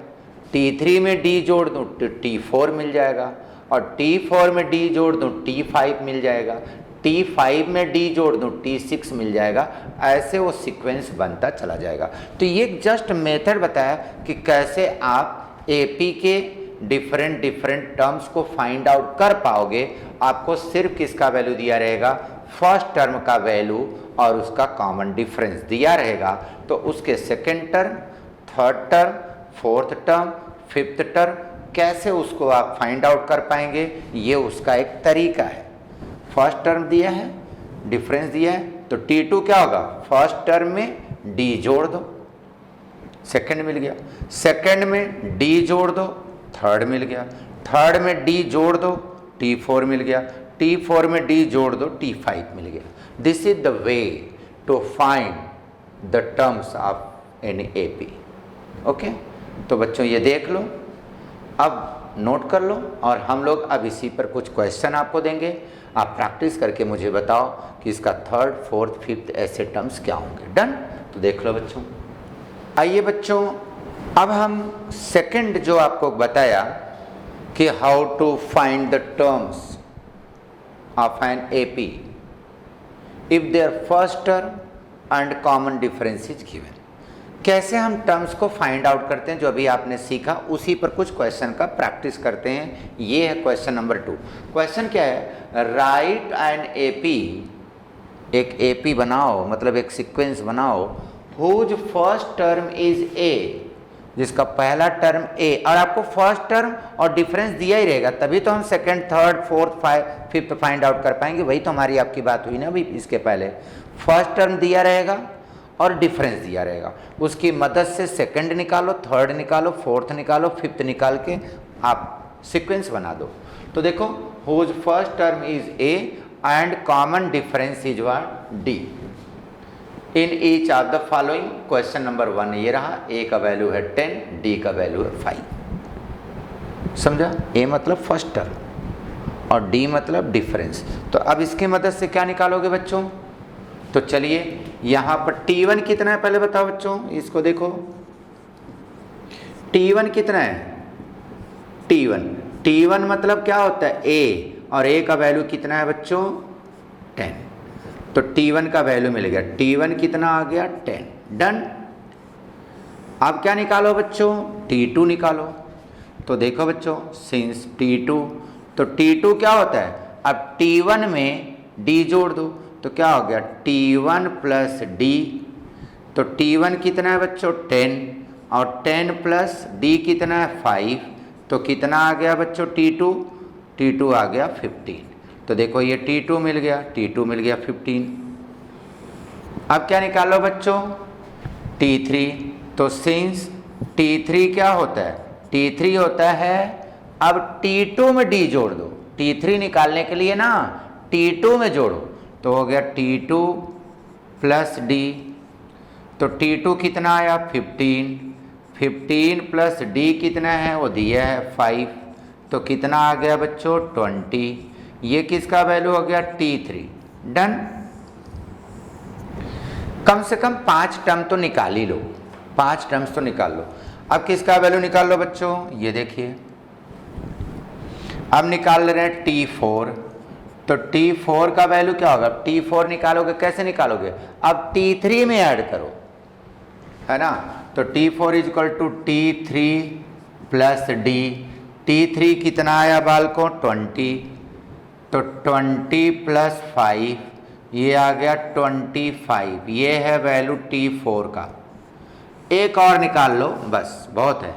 T3 में D जोड़ दूँ तो T4 मिल जाएगा, और T4 में D जोड़ दूँ T5 मिल जाएगा, T5 में D जोड़ दूँ T6 मिल जाएगा। ऐसे वो सीक्वेंस बनता चला जाएगा। तो ये जस्ट मेथड बताया कि कैसे आप एपी के डिफरेंट टर्म्स को फाइंड आउट कर पाओगे। आपको सिर्फ किसका वैल्यू दिया रहेगा, फर्स्ट टर्म का वैल्यू और उसका कॉमन डिफरेंस दिया रहेगा, तो उसके second term, third term, fourth term, fifth term कैसे उसको आप फाइंड आउट कर पाएंगे, ये उसका एक तरीका है। फर्स्ट टर्म दिया है, डिफरेंस दिया है, तो T2 क्या होगा, फर्स्ट टर्म में D जोड़ दो, सेकंड मिल गया, सेकंड में D जोड़ दो, थर्ड मिल गया, थर्ड में D जोड़ दो, T4 मिल गया, T4 में D जोड़ दो, T5 मिल गया। This is the way to find the terms of an AP. Okay, तो बच्चों ये देख लो, अब नोट कर लो, और हम लोग अब इसी पर कुछ क्वेश्चन आपको देंगे। आप प्रैक्टिस करके मुझे बताओ कि इसका थर्ड, फोर्थ, फिफ्थ ऐसे टर्म्स क्या होंगे। डन, तो देख लो बच्चों। आइए बच्चों, अब हम सेकंड जो आपको बताया कि how to find the terms of an AP if there first term and common difference is given. कैसे हम टर्म्स को फाइंड आउट करते हैं, जो अभी आपने सीखा उसी पर कुछ क्वेश्चन का प्रैक्टिस करते हैं। ये है क्वेश्चन नंबर 2। क्वेश्चन क्या है, राइट एन एपी, एक एपी बनाओ, मतलब एक सीक्वेंस बनाओ, whose first term is A, जिसका पहला टर्म ए, और आपको फर्स्ट टर्म और डिफरेंस दिया ही रहेगा, तभी तो हम second, third, fourth, fifth find out कर पाएंगे। वही तो हमारी आपकी बात हुई ना अभी इसके पहले। फर्स्ट टर्म दिया रहेगा और डिफरेंस दिया रहेगा, उसकी मदद से सेकंड निकालो, थर्ड निकालो, फोर्थ निकालो, फिफ्थ निकाल के आप सीक्वेंस बना दो। तो देखो, whose first term is a and common difference is what, d. In each of the following, question number 1 ये रहा, ए का वैल्यू है 10, डी का वैल्यू है 5। समझा, ए मतलब फर्स्ट टर्म और डी मतलब डिफरेंस। तो अब इसकी मदद से क्या निकालोगे बच्चों, तो चलिए यहाँ पर T1 कितना है पहले बताओ बच्चों, इसको देखो, T1 कितना है, T1 मतलब क्या होता है A, और A का वैल्यू कितना है बच्चों 10, तो T1 का वैल्यू मिल गया, T1 कितना आ गया 10। डन। अब क्या निकालो बच्चों, T2 निकालो। तो देखो बच्चों, सिंस T2, तो T2 क्या होता है, अब T1 में D जोड़ दो, तो क्या हो गया T1 प्लस D, तो T1 कितना है बच्चों 10, और 10 प्लस D कितना है 5, तो कितना आ गया बच्चों T2 आ गया 15। तो देखो ये T2 मिल गया, T2 मिल गया 15। अब क्या निकालो बच्चों, T3। तो सिंस T3 क्या होता है, T3 होता है, अब T2 में D जोड़ दो, T3 निकालने के लिए ना T2 में जोड़ो, तो हो गया T2 प्लस D। तो T2 कितना आया 15, 15 प्लस D कितना है वो दिया है 5, तो कितना आ गया बच्चों 20। ये किसका वैल्यू हो गया T3। डन। कम से कम 5 टर्म तो निकाल ही लो, 5 टर्म्स तो निकाल लो। अब किसका वैल्यू निकाल लो बच्चों, ये देखिए, अब निकाल रहे हैं T4। तो T4 का वैल्यू क्या होगा, T4 निकालोगे कैसे निकालोगे, अब T3 में ऐड करो, है ना। तो T4 is equal to T3 plus D। T3 कितना आया बालकों 20, तो 20 प्लस 5 ये आ गया 25, ये है वैल्यू T4 का। एक और निकाल लो बस, बहुत है।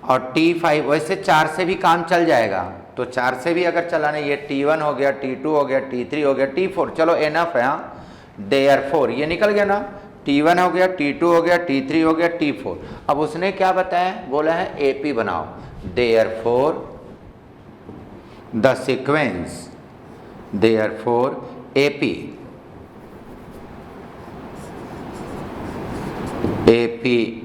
और T5 वैसे 4 से भी काम चल जाएगा, तो 4 से भी अगर चलाने, ये T1 हो गया, T2 हो गया, T3 हो गया, T4, चलो एनफ है। हाँ, देयरफॉर ये निकल गया ना, T1 हो गया, T2 हो गया, T3 हो गया, T4। अब उसने क्या बताया, बोला है AP बनाओ, therefore the sequence, therefore AP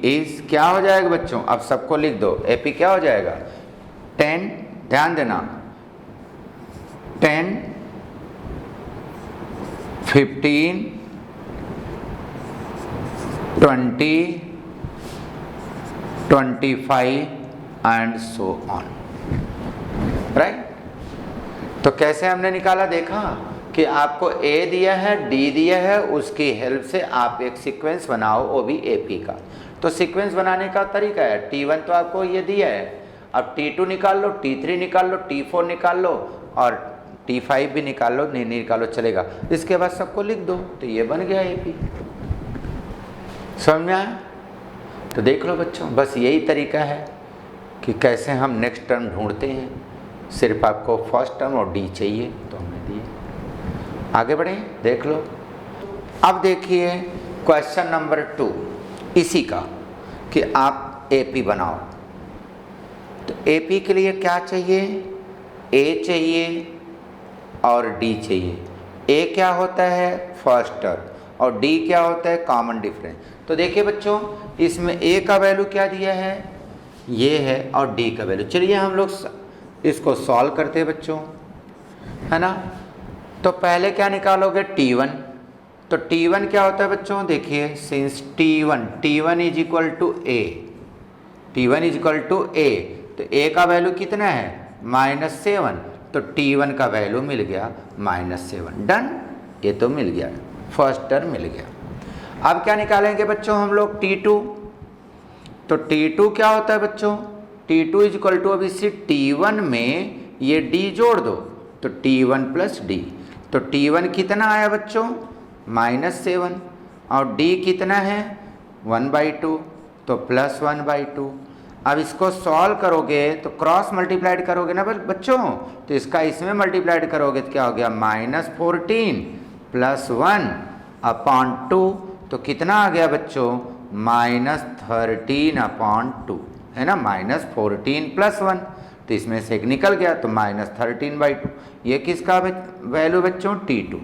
is क्या हो जाएगा बच्चों, अब सबको लिख दो, AP क्या हो जाएगा 10, ध्यान देना 10, 15, 20, 25 एंड सो ऑन, राइट। तो कैसे हमने निकाला, देखा कि आपको A दिया है, D दिया है, उसकी हेल्प से आप एक सीक्वेंस बनाओ, वो भी AP का। तो सीक्वेंस बनाने का तरीका है, T1 तो आपको ये दिया है, अब T2 निकाल लो, T3 निकाल लो, T4 निकाल लो और T5 भी निकाल लो, नहीं निकालो चलेगा। इसके बाद सबको लिख दो, तो ये बन गया AP। समझ में आया। तो देख लो बच्चों, बस यही तरीका है कि कैसे हम नेक्स्ट टर्म ढूंढते हैं। सिर्फ आपको फर्स्ट टर्म और D चाहिए, तो हमने दिए। आगे बढ़े, देख लो। अब देखिए क्वेश्चन नंबर 2 इसी का, कि आप AP बनाओ। तो AP के लिए क्या चाहिए, A चाहिए और D चाहिए। A क्या होता है फर्स्ट टर्म और D क्या होता है कॉमन डिफरेंस। तो देखिए बच्चों, इसमें A का वैल्यू क्या दिया है, ये है, और D का वैल्यू। चलिए हम लोग इसको सॉल्व करते हैं बच्चों, है ना। तो पहले क्या निकालोगे T1। तो T1 क्या होता है बच्चों, देखिए since T1 is equal to A, T1 is equal to A, तो A का वैल्यू कितना है -7, तो T1 का वैल्यू मिल गया -7। डन, ये तो मिल गया, फर्स्ट टर्म मिल गया। अब क्या निकालेंगे बच्चों हम लोग T2। तो T2 क्या होता है बच्चों, T2 इज इक्वल टू, अब इसी T1 में ये D जोड़ दो, तो T1 प्लस D। तो T1 कितना आया बच्चों -7 और D कितना है 1/2, तो +1/2। अब इसको सॉल्व करोगे तो क्रॉस मल्टीप्लाइड करोगे ना बच्चों, तो इसका इसमें मल्टीप्लाइड करोगे तो क्या हो गया -14 + 1/2, तो कितना आ गया बच्चों -13/2, है ना, -14 + 1, तो इसमें से एक निकल गया, तो -13/2। ये किसका वैल्यू बच्चों T2।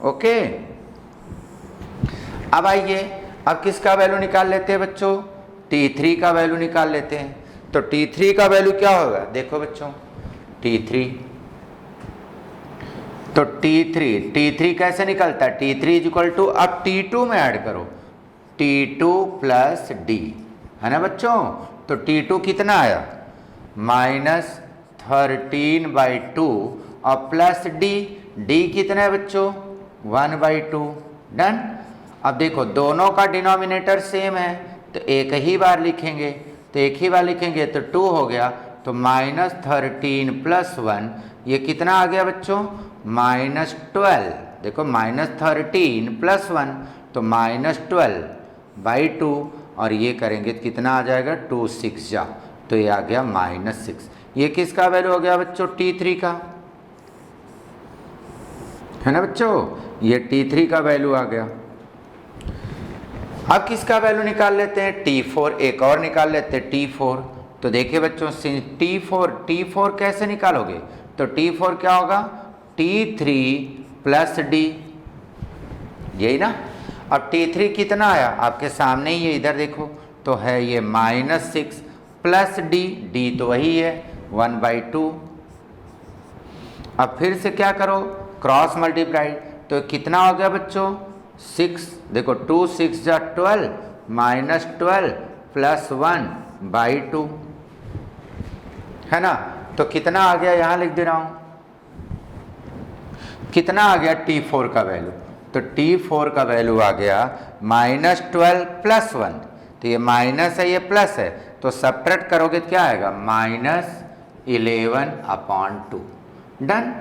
ओके, अब आइए, अब किसका वैल्यू निकाल लेते हैं बच्चों, T3 का वैल्यू निकाल लेते हैं। तो T3 का वैल्यू क्या होगा, देखो बच्चों T3, तो T3 कैसे निकलता है, T3 इज इक्वल टू, अब T2 में ऐड करो, T2 प्लस D, है ना बच्चों। तो T2 कितना आया -13/2 और प्लस D कितना है बच्चों 1/2। डन। अब देखो दोनों का डिनोमिनेटर सेम है, तो एक ही बार लिखेंगे, तो एक ही बार लिखेंगे तो 2 हो गया, तो -13 + 1, ये कितना आ गया बच्चों -12। देखो -13 + 1 तो -12/2, और ये करेंगे तो कितना आ जाएगा 2 6 जा, तो ये आ गया -6। ये किसका वैल्यू हो गया बच्चों T3 का, है ना बच्चों, ये T3 का वैल्यू आ गया। अब किसका वैल्यू निकाल लेते हैं, T4, एक और निकाल लेते हैं T4। तो देखिए बच्चों, T4 कैसे निकालोगे, तो T4 क्या होगा, T3 प्लस D, यही ना। अब T3 कितना आया, आपके सामने ही है, इधर देखो, तो है ये -6 प्लस D तो वही है 1/2। अब फिर से क्या करो, क्रॉस मल्टीप्लाई, तो कितना हो गया बच्चों, 6, देखो 2 6 जा 12 -12 प्लस 1/2, है ना। तो कितना आ गया, यहाँ लिख दे रहा हूँ, कितना आ गया T4 का वैल्यू, तो T4 का वैल्यू आ गया -12 प्लस 1, तो ये माइनस है ये प्लस है, तो सब्ट्रैक्ट करोगे तो क्या आएगा, -11/2। डन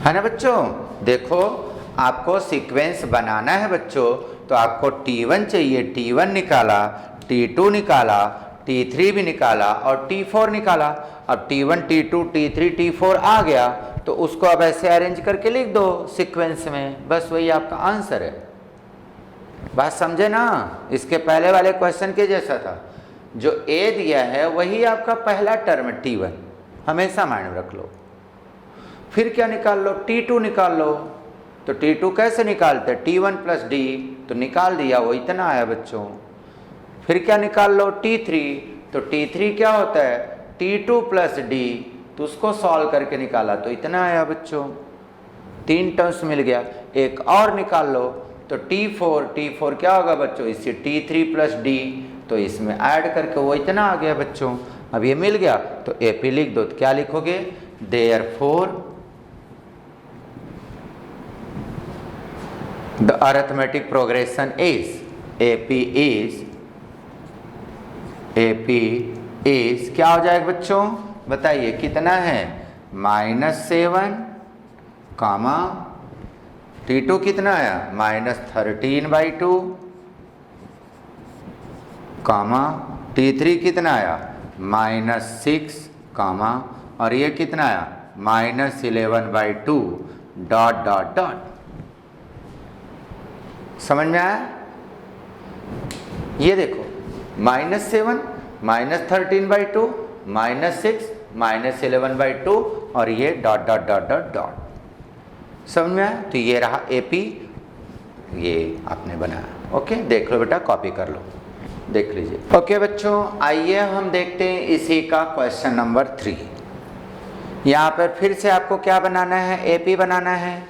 है ना बच्चों। देखो आपको सीक्वेंस बनाना है बच्चों, तो आपको T1 चाहिए, T1 निकाला, T2 निकाला, T3 भी निकाला और T4 निकाला। अब T1 T2 T3 T4 आ गया, तो उसको अब ऐसे अरेंज करके लिख दो सीक्वेंस में, बस वही आपका आंसर है। बात समझे ना, इसके पहले वाले क्वेश्चन के जैसा था, जो ए दिया है वही आपका पहला टर्म T1, हमेशा माइंड रख लो। फिर क्या निकाल लो, T2 निकाल लो, तो T2 कैसे निकालते हैं, T1 प्लस D, तो निकाल दिया, वो इतना आया बच्चों। फिर क्या निकाल लो, T3, तो T3 क्या होता है, T2 प्लस D, तो उसको सॉल्व करके निकाला तो इतना आया बच्चों, 3 टर्म्स मिल गया। एक और निकाल लो, तो T4 क्या होगा बच्चों, इससे T3 प्लस D, तो इसमें ऐड करके वो इतना आ गया बच्चों। अब ये मिल गया तो AP लिख दो, तो क्या लिखोगे, therefore the arithmetic progression is, AP is क्या हो जाएगा बच्चों, बताइए कितना है, -7 कामा T2 कितना आया, -13/2 कामा T3 कितना आया, -6 कामा, और ये कितना आया, -11/2 डॉट डॉट डॉट। समझ में आया, ये देखो -7 -13/2 -6 -11/2 और ये dot dot dot dot dot. समझ में आया, तो ये रहा AP, ये आपने बनाया। ओके, देख लो बेटा, कॉपी कर लो, देख लीजिए। ओके बच्चों, आइए हम देखते हैं इसी का क्वेश्चन नंबर 3। यहाँ पर फिर से आपको क्या बनाना है, AP बनाना है,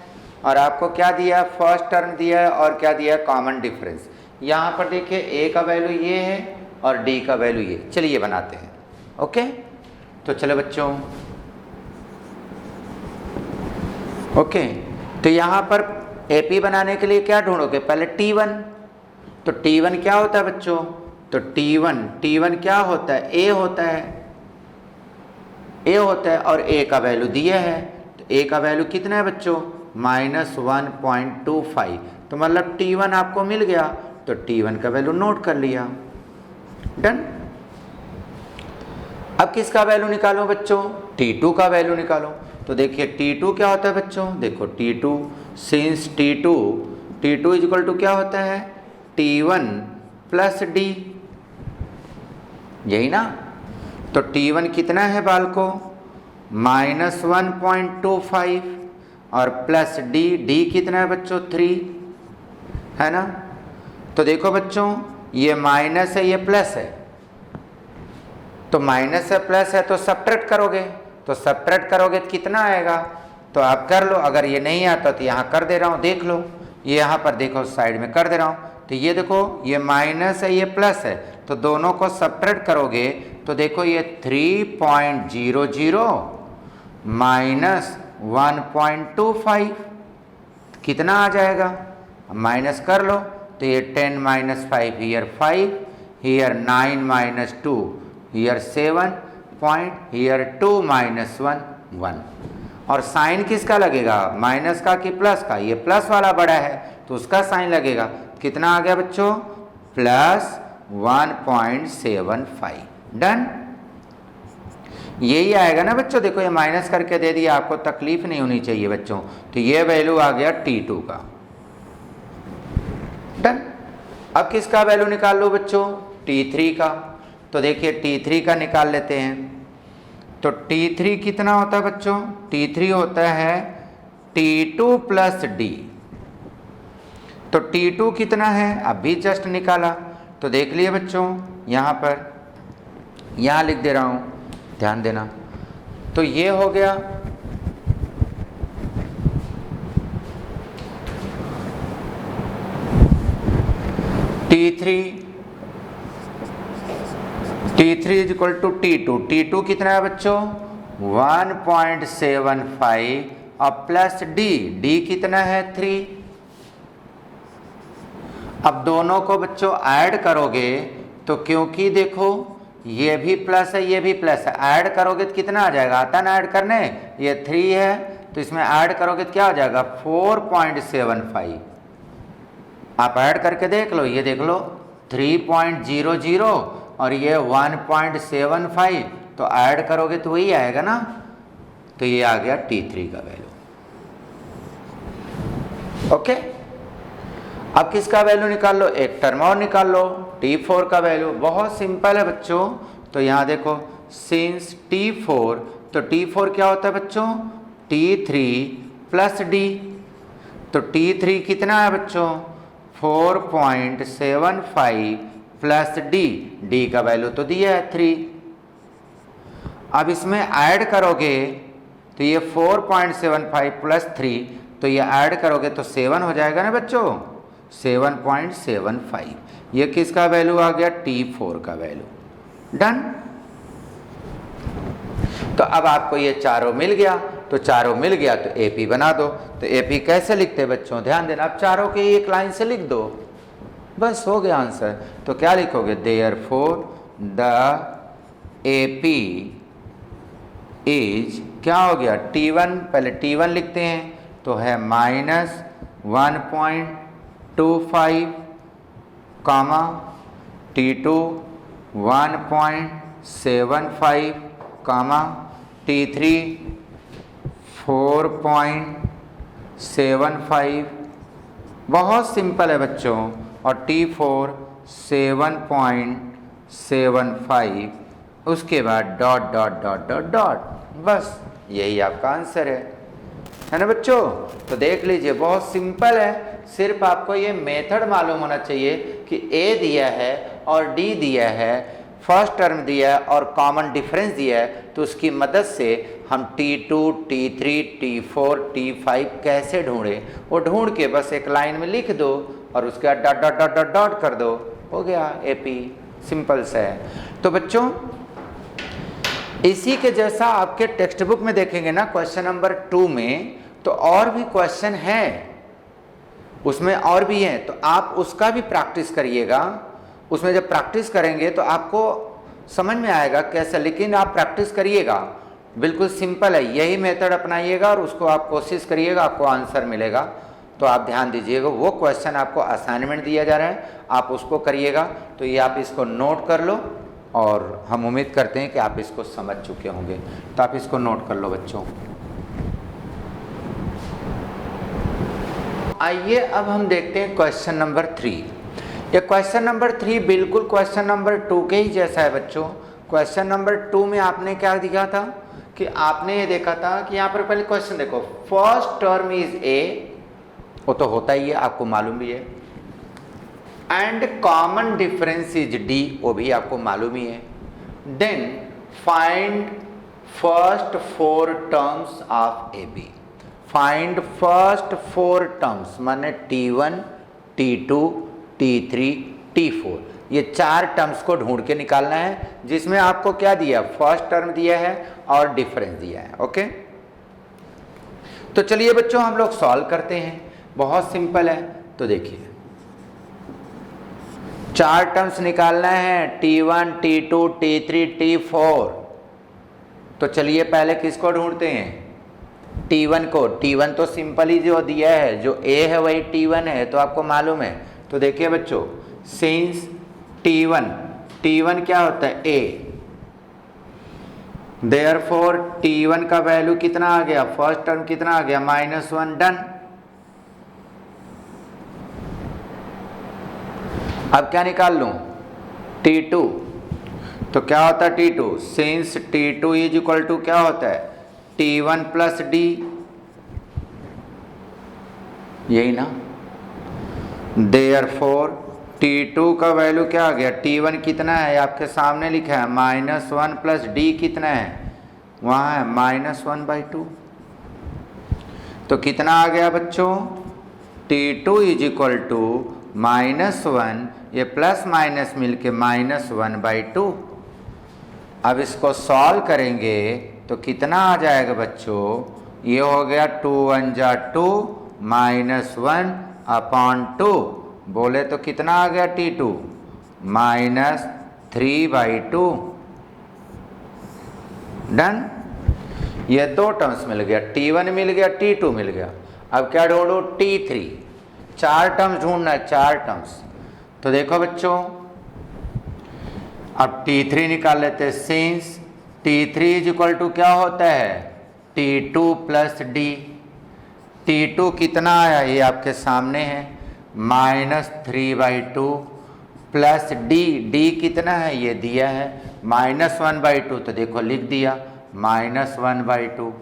और आपको क्या दिया, फर्स्ट टर्म दिया है और क्या दिया, कॉमन डिफरेंस। यहाँ पर देखिए A का वैल्यू ये है और D का वैल्यू ये, चलिए बनाते हैं। ओके, तो चलो बच्चों, ओके, तो यहाँ पर AP बनाने के लिए क्या ढूंढोगे, पहले T1, तो T1 क्या होता है बच्चों, तो T1 क्या होता है, A होता है और A का वैल्यू दिया है, तो A का वैल्यू कितना है बच्चों, -1.25, तो मतलब T1 आपको मिल गया, तो T1 का वैल्यू नोट कर लिया। डन। अब किसका वैल्यू निकालो बच्चों, T2 का वैल्यू निकालो। तो देखिए T2 क्या होता है बच्चों, देखो T2 since T2 equal to क्या होता है, T1 प्लस D, यही ना। तो T1 कितना है बाल को, -1.25 और प्लस D कितना है बच्चों, 3, है ना। तो देखो बच्चों, ये माइनस है ये प्लस है, तो माइनस है प्लस है तो सब्ट्रैक्ट करोगे, तो कितना आएगा, तो आप कर लो। अगर ये नहीं आता तो यहाँ कर दे रहा हूँ, देख लो, ये यहाँ पर देखो साइड में कर दे रहा हूँ, तो ये देखो ये माइनस है ये प्लस है, तो दोनों को सब्ट्रैक्ट करोगे तो देखो ये 3.00 माइनस 1.25 कितना आ जाएगा, माइनस कर लो, तो ये 10 - 5 here 5 here 9 - 2 here 7 point here 2 - 1 1। और साइन किसका लगेगा, माइनस का कि प्लस का, ये प्लस वाला बड़ा है तो उसका साइन लगेगा। कितना आ गया बच्चों, +1.75। डन, यही आएगा ना बच्चों, देखो ये माइनस करके दे दिया, आपको तकलीफ नहीं होनी चाहिए बच्चों। तो ये वैल्यू आ गया T2 का। डन। अब किसका वैल्यू निकाल लो बच्चों, T3 का। तो देखिए T3 का निकाल लेते हैं। तो T3 कितना होता है बच्चों, T3 होता है T2 प्लस D। तो T2 कितना है, अभी जस्ट निकाला, तो देख लिए बच्चों, यहाँ पर यहाँ लिख दे रहा हूँ, ध्यान देना। तो ये हो गया T3 is equal to T2। T2 कितना है बच्चों, 1.75 और प्लस D कितना है 3। अब दोनों को बच्चों ऐड करोगे तो क्योंकि देखो ये भी प्लस है ये भी प्लस है, ऐड करोगे तो कितना आ जाएगा, आता ना ऐड करने, ये 3 है तो इसमें ऐड करोगे तो क्या हो जाएगा 4.75। आप ऐड करके देख लो, ये देख लो 3.00 और ये 1.75, तो ऐड करोगे तो वही आएगा ना। तो ये आ गया T3 का वैल्यू। ओके, अब किसका वैल्यू निकाल लो, एक टर्म और निकाल लो, T4 का वैल्यू। बहुत सिंपल है बच्चों। तो यहाँ देखो सिंस T4, तो T4 क्या होता है बच्चों, T3 प्लस D। तो T3 कितना है बच्चों, 4.75 प्लस D का वैल्यू तो दिया है 3। अब इसमें ऐड करोगे तो ये 4.75 प्लस 3, तो ये ऐड करोगे तो 7 हो जाएगा ना बच्चों, 7.75। ये किसका वैल्यू आ गया, T4 का वैल्यू। डन। तो अब आपको ये चारों मिल गया, तो चारों मिल गया तो AP बना दो। तो AP कैसे लिखते बच्चों, ध्यान देना। अब चारों के एक लाइन से लिख दो, बस हो गया आंसर। तो क्या लिखोगे, देयरफॉर द AP इज, क्या हो गया T1, पहले T1 लिखते हैं तो है -1.25 कामा T2 1.75 कामा T3 4.75। बहुत सिंपल है बच्चों। और T4 7.75, उसके बाद dot dot dot dot dot, बस यही आपका आंसर है ना बच्चों। तो देख लीजिए बहुत सिंपल है, सिर्फ आपको ये मेथड मालूम होना चाहिए कि A दिया है और D दिया है, फर्स्ट टर्म दिया है और कॉमन डिफरेंस दिया है, तो उसकी मदद से हम T2, T3, T4, T5 कैसे ढूंढें, वो ढूंढ के बस एक लाइन में लिख दो और उसके बाद dot dot dot dot dot कर दो, हो गया AP। सिंपल सा है। तो बच्चों इसी के जैसा आपके टेक्स्ट बुक में देखेंगे ना क्वेश्चन नंबर 2 में, तो और भी क्वेश्चन है उसमें, और भी हैं, तो आप उसका भी प्रैक्टिस करिएगा। उसमें जब प्रैक्टिस करेंगे तो आपको समझ में आएगा कैसे, लेकिन आप प्रैक्टिस करिएगा, बिल्कुल सिंपल है, यही मेथड अपनाइएगा और उसको आप कोशिश करिएगा, आपको आंसर मिलेगा। तो आप ध्यान दीजिएगा, वो क्वेश्चन आपको असाइनमेंट दिया जा रहा है, आप उसको करिएगा। तो ये आप इसको नोट कर लो और हम उम्मीद करते हैं कि आप इसको समझ चुके होंगे। तो आप इसको नोट कर लो बच्चों। आइए अब हम देखते हैं क्वेश्चन नंबर 3। ये क्वेश्चन नंबर 3 बिल्कुल क्वेश्चन नंबर 2 के ही जैसा है बच्चों। क्वेश्चन नंबर 2 में आपने क्या दिखा था कि आपने ये देखा था कि यहाँ पर पहले क्वेश्चन देखो, फर्स्ट टर्म इज A, वो तो होता ही है, आपको मालूम भी है, and common difference is D, वो भी आपको मालूम ही है। Then find first 4 terms of AB। Find first 4 terms माने T1, T2, T3, T4, ये 4 टर्म्स को ढूंढ के निकालना है, जिसमें आपको क्या दिया, फर्स्ट टर्म दिया है और डिफरेंस दिया है। ओके, तो चलिए बच्चों हम लोग सॉल्व करते हैं, बहुत सिंपल है। तो देखिए 4 टर्म्स निकालना है, T1, T2, T3, T4। तो चलिए पहले किसको ढूंढते हैं, T1 को। T1 तो सिंपल ही जो दिया है, जो A है वही T1 है, तो आपको मालूम है। तो देखिए बच्चों, सिंस T1 क्या होता है A, देयरफॉर T1 का वैल्यू कितना आ गया, फर्स्ट टर्म कितना आ गया, -1। डन। अब क्या निकाल लूँ, T2। तो क्या होता है T2, since T2 is equal to क्या होता है T1 प्लस D, यही ना। देयरफॉर T2 का वैल्यू क्या आ गया, T1 कितना है आपके सामने लिखा है -1 प्लस D कितना है, वहाँ है -1/2। तो कितना आ गया बच्चों, T2 इज इक्वल टू -1, ये प्लस माइनस मिलके -1/2। अब इसको सॉल्व करेंगे तो कितना आ जाएगा बच्चों, ये हो गया 2 1 जा 2 -1/2, बोले तो कितना आ गया T2 -3/2। डन। ये दो टर्म्स मिल गया, T1 मिल गया, T2 मिल गया। अब क्या ढूंढो, T3। 4 टर्म्स ढूंढना है, 4 टर्म्स। तो देखो बच्चों, अब T3 निकाल लेते हैं। Since T3 is equal to क्या होता है T2 प्लस D। T2 कितना आया, ये आपके सामने है -3/2 प्लस D कितना है, ये दिया है -1/2, तो देखो लिख दिया -1/2।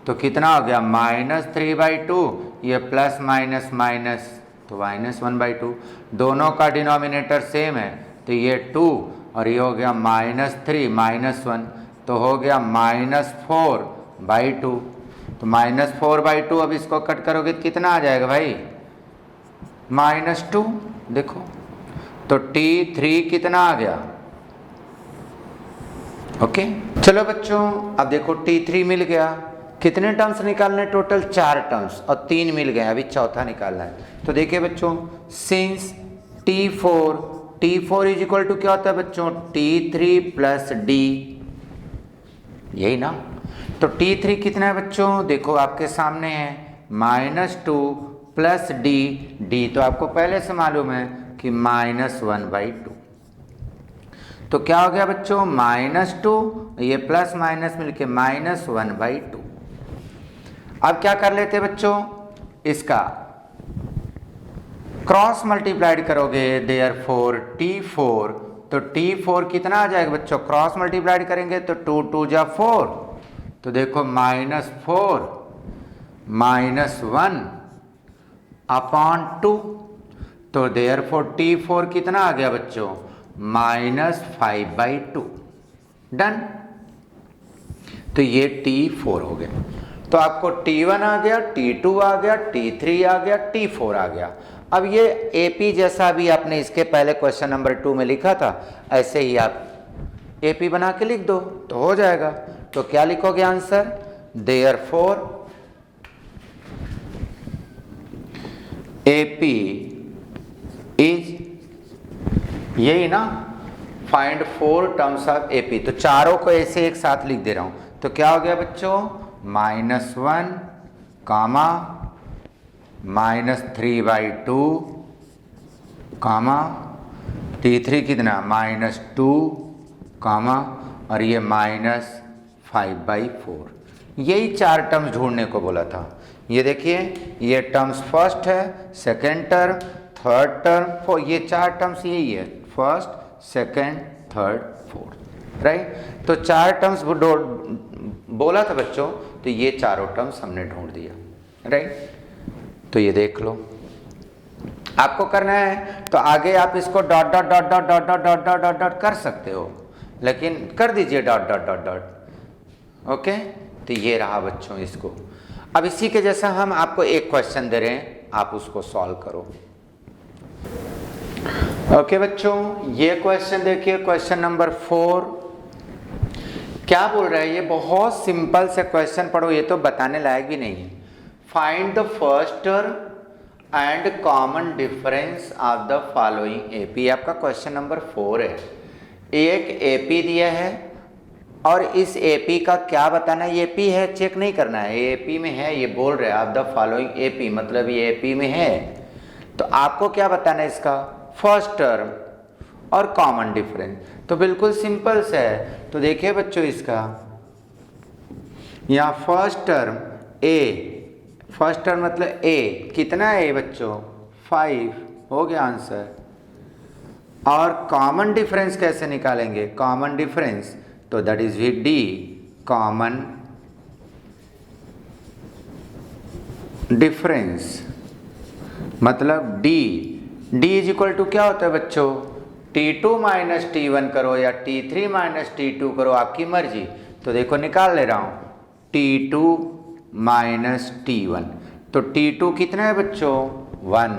तो कितना हो गया -3/2, ये प्लस माइनस माइनस तो -1/2। दोनों का डिनोमिनेटर सेम है, तो ये 2 और ये हो गया -3 -1, तो हो गया -4/2। तो -4/2, अब इसको कट करोगे तो कितना आ जाएगा भाई, -2। देखो तो T3 कितना आ गया, ओके। चलो बच्चों, अब देखो T3 मिल गया। कितने टर्म्स निकालने, टोटल 4 टर्म्स, और 3 मिल गए, अभी चौथा निकालना है। तो देखिए बच्चों, since T4 is equal to क्या होता है बच्चों, T3 प्लस D, यही ना। तो T3 कितना है बच्चों, देखो आपके सामने है -2 प्लस D तो आपको पहले से मालूम है कि -1/2। तो क्या हो गया बच्चों, -2, ये प्लस माइनस मिलके -1/2। अब क्या कर लेते बच्चों, इसका क्रॉस मल्टीप्लाइड करोगे, देयरफॉर T4, तो T4 कितना आ जाएगा बच्चों, क्रॉस मल्टीप्लाइड करेंगे तो 2 2 जा 4, तो देखो -4 -1/2, तो देयरफॉर T4 कितना आ गया बच्चों, -5/2। डन। तो ये T4 हो गया। तो आपको T1 आ गया, T2 आ गया, T3 आ गया, T4 आ गया। अब ये AP जैसा भी आपने इसके पहले क्वेश्चन नंबर 2 में लिखा था, ऐसे ही आप AP बना के लिख दो तो हो जाएगा। तो क्या लिखोगे आंसर, देयरफॉर AP इज, यही ना, फाइंड 4 टर्म्स ऑफ AP। तो चारों को ऐसे एक साथ लिख दे रहा हूं। तो क्या हो गया बच्चों, -1, -3/2, T3 कितना -2, और ये -5/4। यही 4 टर्म्स ढूंढने को बोला था। ये देखिए, ये टर्म्स फर्स्ट है, second term, third term, four, ये 4 टर्म्स यही है, first second third fourth, right. तो 4 टर्म्स बोला था बच्चों, तो ये चारों टर्म्स हमने ढूंढ दिया, राइट। तो ये देख लो, आपको करना है तो आगे आप इसको dot dot dot dot dot dot dot dot dot dot कर सकते हो, लेकिन कर दीजिए dot dot dot dot, okay. तो ये रहा बच्चों इसको। अब इसी के जैसा हम आपको एक क्वेश्चन दे रहे हैं, आप उसको सॉल्व करो। ओके बच्चों, ये क्वेश्चन देखिए, क्वेश्चन नंबर 4। क्या बोल रहा है, ये बहुत सिंपल से क्वेश्चन पढ़ो, ये तो बताने लायक भी नहीं है। Find the first term and common difference of the following AP। आपका क्वेश्चन नंबर 4 है। एक AP दिया है और इस AP का क्या बताना है, AP है, चेक नहीं करना है, ये AP में है, ये बोल रहे हैं ऑफ द फॉलोइंग AP, मतलब ये AP में है। तो आपको क्या बताना है, इसका फर्स्ट टर्म और कॉमन डिफरेंस। तो बिल्कुल सिंपल से है। तो देखिए बच्चों, इसका यहाँ first term A, first term मतलब A, कितना है बच्चों, 5, हो गया आंसर। और कॉमन डिफरेंस कैसे निकालेंगे? कॉमन डिफरेंस तो that is we d common difference, मतलब डी इज इक्वल टू क्या होता है बच्चों? T2 माइनस T1 करो या T3 माइनस T2 करो, आपकी मर्जी। तो देखो निकाल ले रहा हूँ T2 माइनस T1, तो T2 कितना है बच्चों? 1,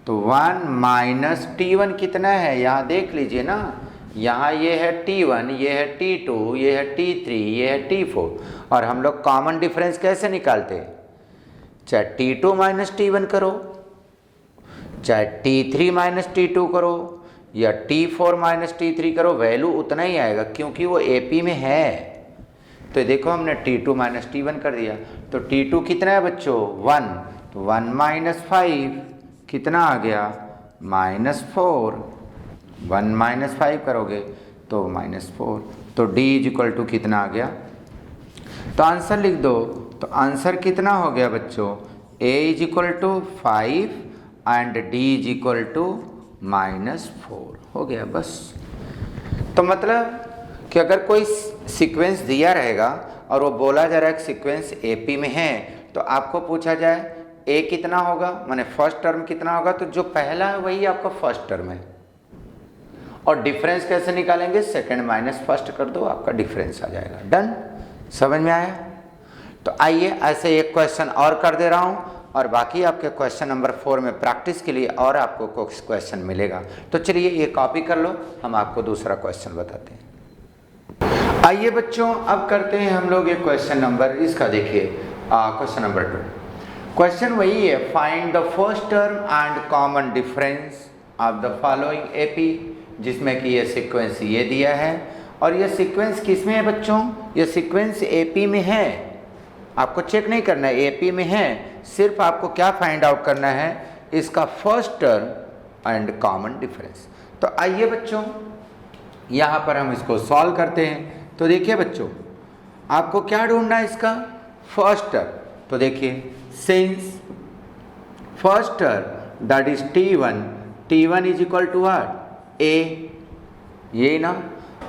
तो 1 माइनस T1 कितना है? यहाँ देख लीजिए ना, यहाँ ये है T1, ये है T2, ये है T3, ये है T4। और हम लोग कॉमन डिफरेंस कैसे निकालते हैं? चाहे T2 माइनस T1 करो, चाहे T3 माइनस T2 करो, या T4 माइनस T3 करो, वैल्यू उतना ही आएगा क्योंकि वो AP में है। तो देखो हमने T2 माइनस T1 कर दिया, तो T2 कितना है बच्चों? 1, तो 1 माइनस 5 कितना आ गया? -4। 1 माइनस 5 करोगे तो -4, तो D इज इक्वल टू कितना आ गया? तो आंसर लिख दो। तो आंसर कितना हो गया बच्चों? A is equal to 5 and D is equal to -4 हो गया बस। तो मतलब कि अगर कोई सीक्वेंस दिया रहेगा और वो बोला जा रहा है कि सीक्वेंस AP में है, तो आपको पूछा जाए A कितना होगा, माने फर्स्ट टर्म कितना होगा, तो जो पहला है वही आपका फर्स्ट टर्म है। और डिफरेंस कैसे निकालेंगे? सेकंड माइनस फर्स्ट कर दो, आपका डिफरेंस आ जाएगा। डन, समझ में आया? तो आइए ऐसे एक क्वेश्चन और कर दे रहा हूँ, और बाकी आपके क्वेश्चन नंबर 4 में प्रैक्टिस के लिए और आपको कुछ क्वेश्चन मिलेगा। तो चलिए ये कॉपी कर लो, हम आपको दूसरा क्वेश्चन बताते हैं। आइए बच्चों अब करते हैं हम लोग एक क्वेश्चन नंबर, इसका देखिए क्वेश्चन नंबर 2। क्वेश्चन वही है, find the first term and common difference of the following AP, जिसमें कि ये सीक्वेंस ये दिया है, और ये सीक्वेंस किस में है बच्चों? ये सीक्वेंस AP में है। आपको चेक नहीं करना है, AP में है, सिर्फ आपको क्या फाइंड आउट करना है? इसका first term and common difference. तो आइए बच्चों यहाँ पर हम इसको सॉल्व करते हैं। तो देखिए बच्चों, आपको क्या ढूंढना है? इसका फर्स्ट टर्म। तो देखिए, since first term that is T1 is equal to what? A, ये ना,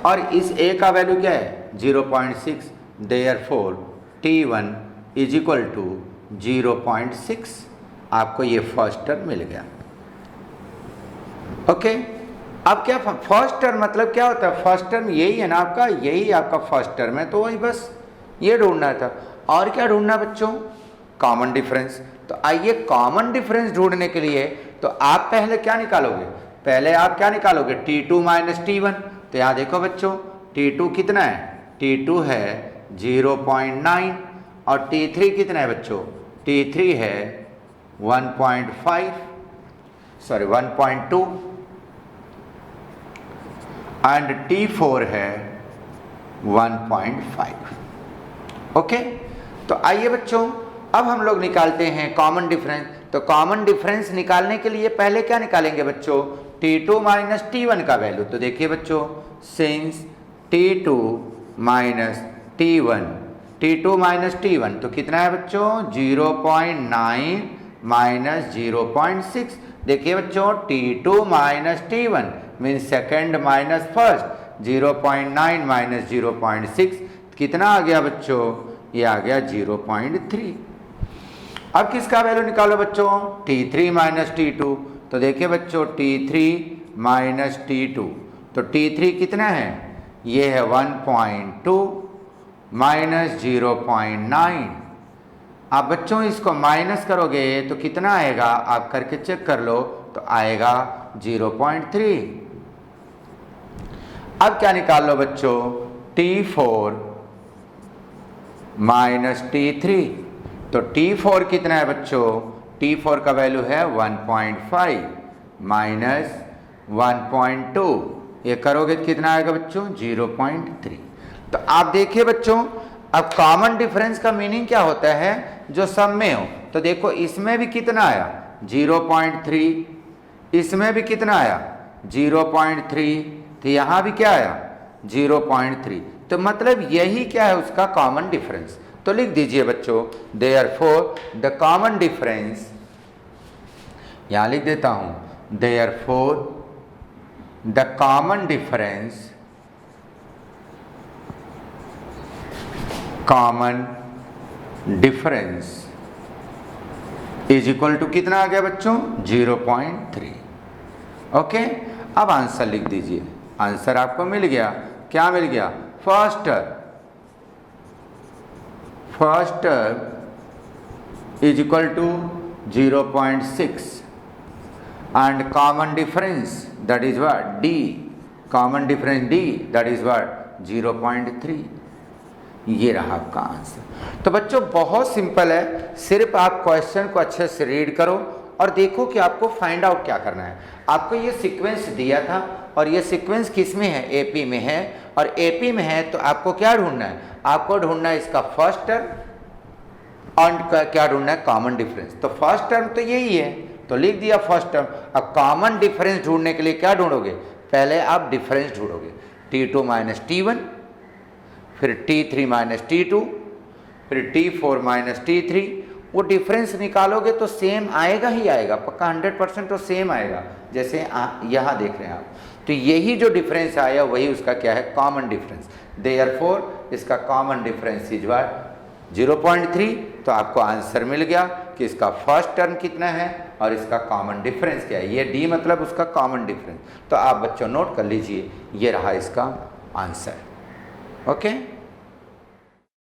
और इस A का वैल्यू क्या है? 0.6, therefore T1 is equal to 0.6। आपको ये फर्स्ट टर्म मिल गया। ओके, अब क्या फर्स्ट टर्म मतलब क्या होता है? फर्स्ट टर्म यही है ना आपका, यही आपका फर्स्ट टर्म है, तो वही बस ये ढूंढना था। और क्या ढूंढना बच्चों? Common difference. तो आइए कॉमन डिफरेंस ढूंढने के लिए तो आप पहले क्या निकालोगे? पहले आप क्या निकालोगे? T2 minus T1। तो यहाँ देखो बच्चों, T2 कितना है? T2 है 0.9, और T3 कितना है बच्चों? T3 है 1.5, सॉरी 1.2, एंड T4 है 1.5। ओके, तो आइए बच्चों अब हम लोग निकालते हैं कॉमन डिफरेंस। तो कॉमन डिफरेंस निकालने के लिए पहले क्या निकालेंगे बच्चों? T2 माइनस T1 का वैल्यू। तो देखिए बच्चों, since T2 minus T1 minus T1 तो कितना है बच्चों? 0.9 माइनस 0.6। देखिए बच्चों, T2 minus T1 mean second minus first, 0.9 minus 0.6 कितना आ गया बच्चों? ये आ गया 0.3। अब किसका वैल्यू निकालो बच्चों? T3 minus T2। तो देखिए बच्चों, T3 माइनस T2, तो T3 कितना है? ये है 1.2 माइनस 0.9। आप बच्चों इसको माइनस करोगे तो कितना आएगा? आप करके चेक कर लो, तो आएगा 0.3। अब क्या निकाल लो बच्चों? T4 minus T3। तो T4 कितना है बच्चों? T4 का वैल्यू है 1.5 माइनस 1.2। ये करोगे तो कितना आएगा बच्चों? 0.3। तो आप देखिए बच्चों, अब कॉमन डिफरेंस का मीनिंग क्या होता है? जो सब में हो। तो देखो इसमें भी कितना आया? 0.3, इसमें भी कितना आया? 0.3, तो यहाँ भी क्या आया? 0.3। तो मतलब यही क्या है उसका कॉमन डिफरेंस। तो लिख दीजिए बच्चों, देयरफॉर द कॉमन डिफरेंस, यहाँ लिख देता हूँ, therefore the common difference is equal to कितना आ गया बच्चों? 0.3। ओके, अब आंसर लिख दीजिए। आंसर आपको मिल गया। क्या मिल गया? First term is equal to 0.6 and common difference that is what? D. Common difference D that is what? 0.3। ये रहा आपका आंसर। तो बच्चों बहुत सिंपल है, सिर्फ आप क्वेश्चन को अच्छे से रीड करो और देखो कि आपको फाइंड आउट क्या करना है। आपको ये सीक्वेंस दिया था और ये सीक्वेंस किस में है? एपी में है। और एपी में है तो आपको क्या ढूंढना है? आपको ढूंढना है इसका फर्स्ट टर्म और क्या ढूंढना है? Common difference. तो फर्स्ट टर्म तो यही है, तो लिख दिया फर्स्ट टर्म। अब कॉमन डिफरेंस ढूंढने के लिए क्या ढूंढोगे? पहले आप डिफरेंस ढूंढोगे, T2 माइनस T1, फिर T3 माइनस T2, फिर T4 माइनस T3। वो डिफरेंस निकालोगे तो सेम आएगा ही आएगा, पक्का 100% तो सेम आएगा, जैसे यहाँ देख रहे हैं आप। तो यही जो डिफरेंस आया वही उसका क्या है? Common difference. देयरफॉर इसका कॉमन डिफरेंस इज व्हाट? 0.3। तो आपको आंसर मिल गया कि इसका फर्स्ट टर्म कितना है और इसका कॉमन डिफरेंस क्या है। ये डी मतलब उसका कॉमन डिफरेंस। तो आप बच्चों नोट कर लीजिए, ये रहा इसका आंसर। ओके।